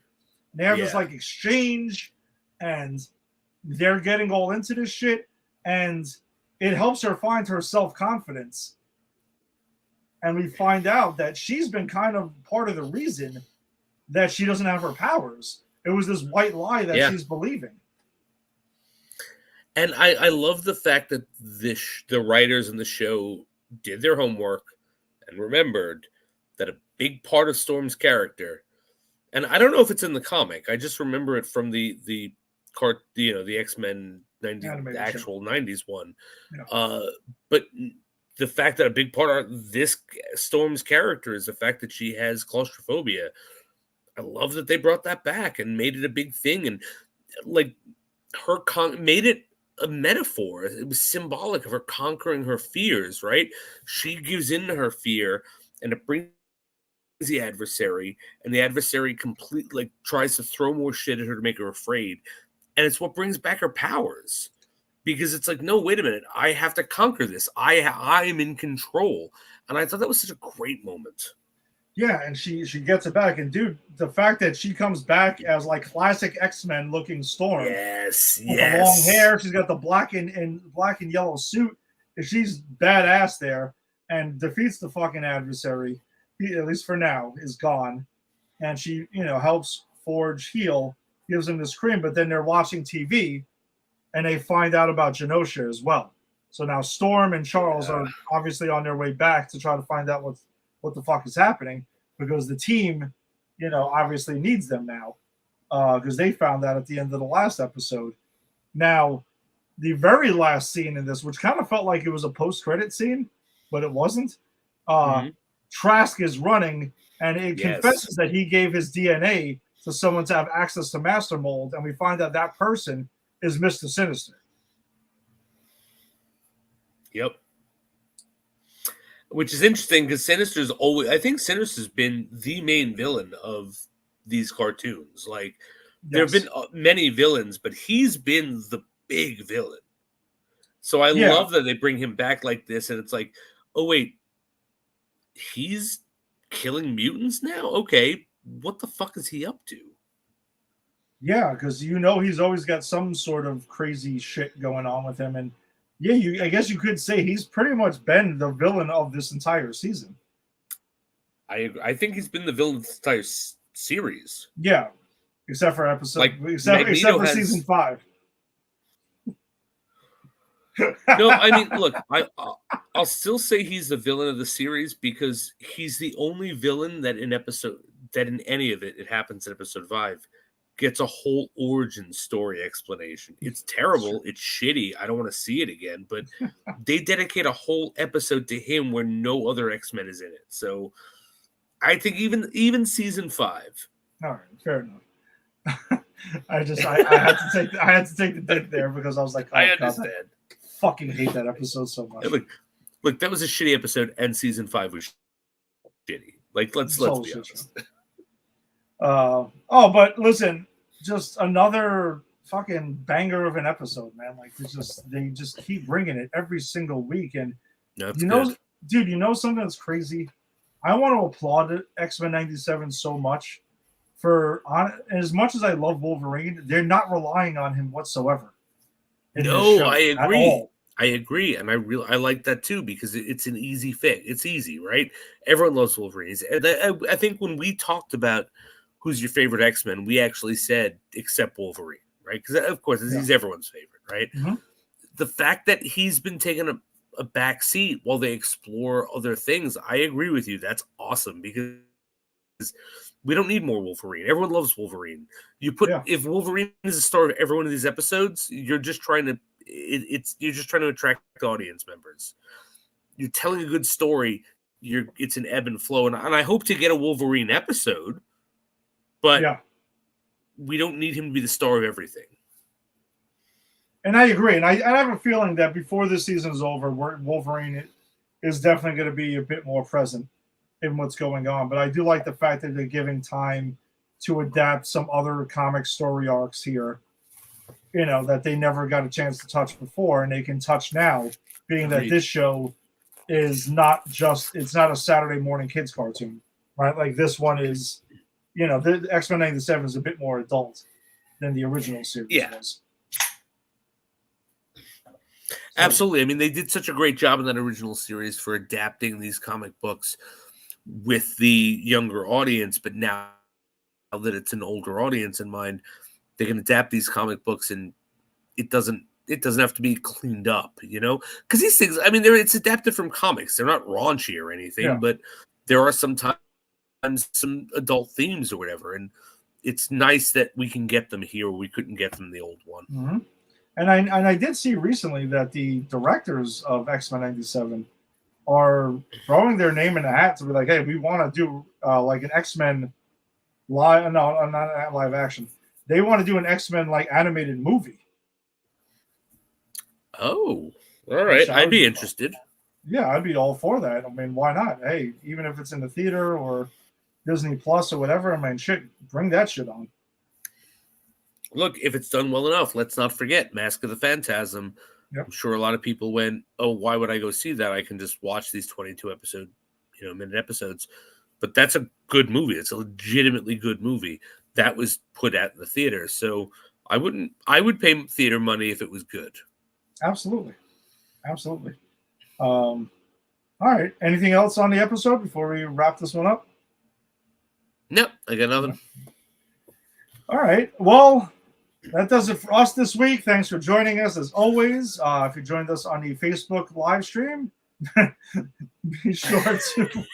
And they have this like exchange, and they're getting all into this shit, and it helps her find her self-confidence. And we find out that she's been kind of part of the reason that she doesn't have her powers. It was this white lie that she's believing. And I love the fact that the writers in the show did their homework and remembered that a big part of Storm's character, and I don't know if it's in the comic, I just remember it from the X-Men 90, actual 90s one. Yeah. But the fact that a big part of this Storm's character is the fact that she has claustrophobia. I love that they brought that back and made it a big thing, and like her made it a metaphor. It was symbolic of her conquering her fears, right? She gives in to her fear, and it brings the adversary, and the adversary completely tries to throw more shit at her to make her afraid. And it's what brings back her powers, because it's like, no, wait a minute, I have to conquer this. I am in control. And I thought that was such a great moment. Yeah, and she gets it back, and dude, the fact that she comes back as like classic X-Men looking Storm, yes, with the long hair, she's got the black and yellow suit, and she's badass there, and defeats the fucking adversary. He, at least for now, is gone, and she helps Forge heal, gives him this cream, but then they're watching TV, and they find out about Genosha as well. So now Storm and Charles are obviously on their way back to try to find out what the fuck is happening, because the team, obviously needs them now, because they found that at the end of the last episode. Now, the very last scene in this, which kind of felt like it was a post-credit scene, but it wasn't. Trask is running, and it confesses that he gave his DNA to someone to have access to Master Mold, and we find out that person is Mr. Sinister. Yep. Which is interesting, because Sinister's always, I think Sinister's been the main villain of these cartoons. Like, there have been many villains, but he's been the big villain. So I love that they bring him back like this, and it's like, oh wait, he's killing mutants now? Okay, what the fuck is he up to? Yeah, because he's always got some sort of crazy shit going on with him, and I guess you could say he's pretty much been the villain of this entire season. I think he's been the villain of this entire series. Yeah, except for except for season 5. No, I mean, look, I'll still say he's the villain of the series, because he's the only villain that in any of it happens in episode 5, gets a whole origin story explanation. It's terrible. It's shitty. I don't want to see it again, but they dedicate a whole episode to him where no other X-Men is in it. So I think even season 5. All right, fair enough. I had to take the dick there, because I was like, I understand. God, I fucking hate that episode so much. Look, that was a shitty episode, and season 5 was shitty. Like, let's be honest. But listen, just another fucking banger of an episode, man. Like, they just keep bringing it every single week, and good. Dude, something that's crazy? I want to applaud X-Men 97 so much for as much as I love Wolverine, they're not relying on him whatsoever. No, I agree. I agree, and I like that too, because it's an easy fix. It's easy, right? Everyone loves Wolverine. And I think when we talked about who's your favorite X-Men, we actually said except Wolverine, right? Because of course he's everyone's favorite, right? Mm-hmm. The fact that he's been taking a back seat while they explore other things, I agree with you. That's awesome, because we don't need more Wolverine. Everyone loves Wolverine. If Wolverine is the star of every one of these episodes, you're just trying to attract audience members. You're telling a good story. It's an ebb and flow, and I hope to get a Wolverine episode. But we don't need him to be the star of everything. And I agree. And I have a feeling that before this season is over, Wolverine is definitely going to be a bit more present in what's going on. But I do like the fact that they're giving time to adapt some other comic story arcs here, that they never got a chance to touch before, and they can touch now, being that this show is it's not a Saturday morning kids cartoon, right? Like this one is, the X-Men 97 is a bit more adult than the original series was. Absolutely. I mean, they did such a great job in that original series for adapting these comic books with the younger audience, but now that it's an older audience in mind, they can adapt these comic books, and it doesn't have to be cleaned up, because these things, I mean, it's adapted from comics. They're not raunchy or anything, but there are sometimes some adult themes or whatever, and it's nice that we can get them here where we couldn't get them in the old one. Mm-hmm. And I did see recently that the directors of X-Men 97 are throwing their name in the hat to be like, hey, we want to do like an X-Men not live action. They want to do an X-Men like animated movie. Oh, all right. I'd be interested. Yeah, I'd be all for that. I mean, why not? Hey, even if it's in the theater or Disney Plus or whatever, I mean, shit, bring that shit on. Look, if it's done well enough, let's not forget Mask of the Phantasm. Yep. I'm sure a lot of people went, oh, why would I go see that? I can just watch these 22 minute episodes. But that's a good movie. It's a legitimately good movie that was put out in the theater. So I would pay theater money if it was good. Absolutely. All right. Anything else on the episode before we wrap this one up? No, I got nothing. All right. Well, that does it for us this week. Thanks for joining us as always. If you joined us on the Facebook live stream, be sure to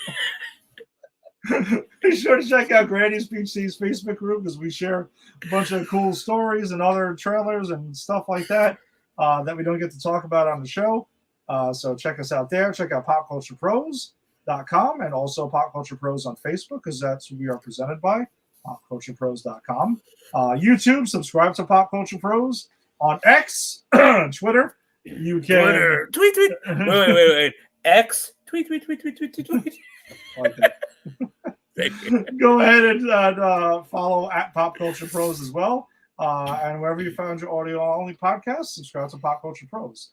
check out Granny's Peach Seeds Facebook group, because we share a bunch of cool stories and other trailers and stuff like that that we don't get to talk about on the show. So check us out there. Check out popculturepros.com and also Pop Culture Pros on Facebook, because that's who we are presented by. popculturepros.com. YouTube, subscribe to Pop Culture Pros. On X, Twitter, you can... Twitter. Tweet. Wait. X, tweet. Okay. Go ahead and follow at Pop Culture Pros as well. And wherever you found your audio-only podcast, subscribe to Pop Culture Pros.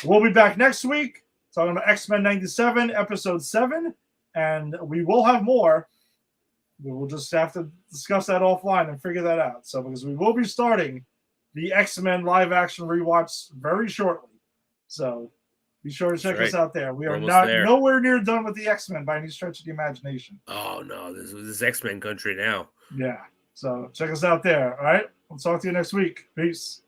We'll be back next week talking about X-Men 97, Episode 7, and we will have more. We will just have to discuss that offline and figure that out. So, because we will be starting the X-Men live-action rewatch very shortly. So, be sure to check us out there. We are nowhere near done with the X-Men by any stretch of the imagination. Oh, no. This is X-Men country now. Yeah. So, check us out there. All right? We'll talk to you next week. Peace.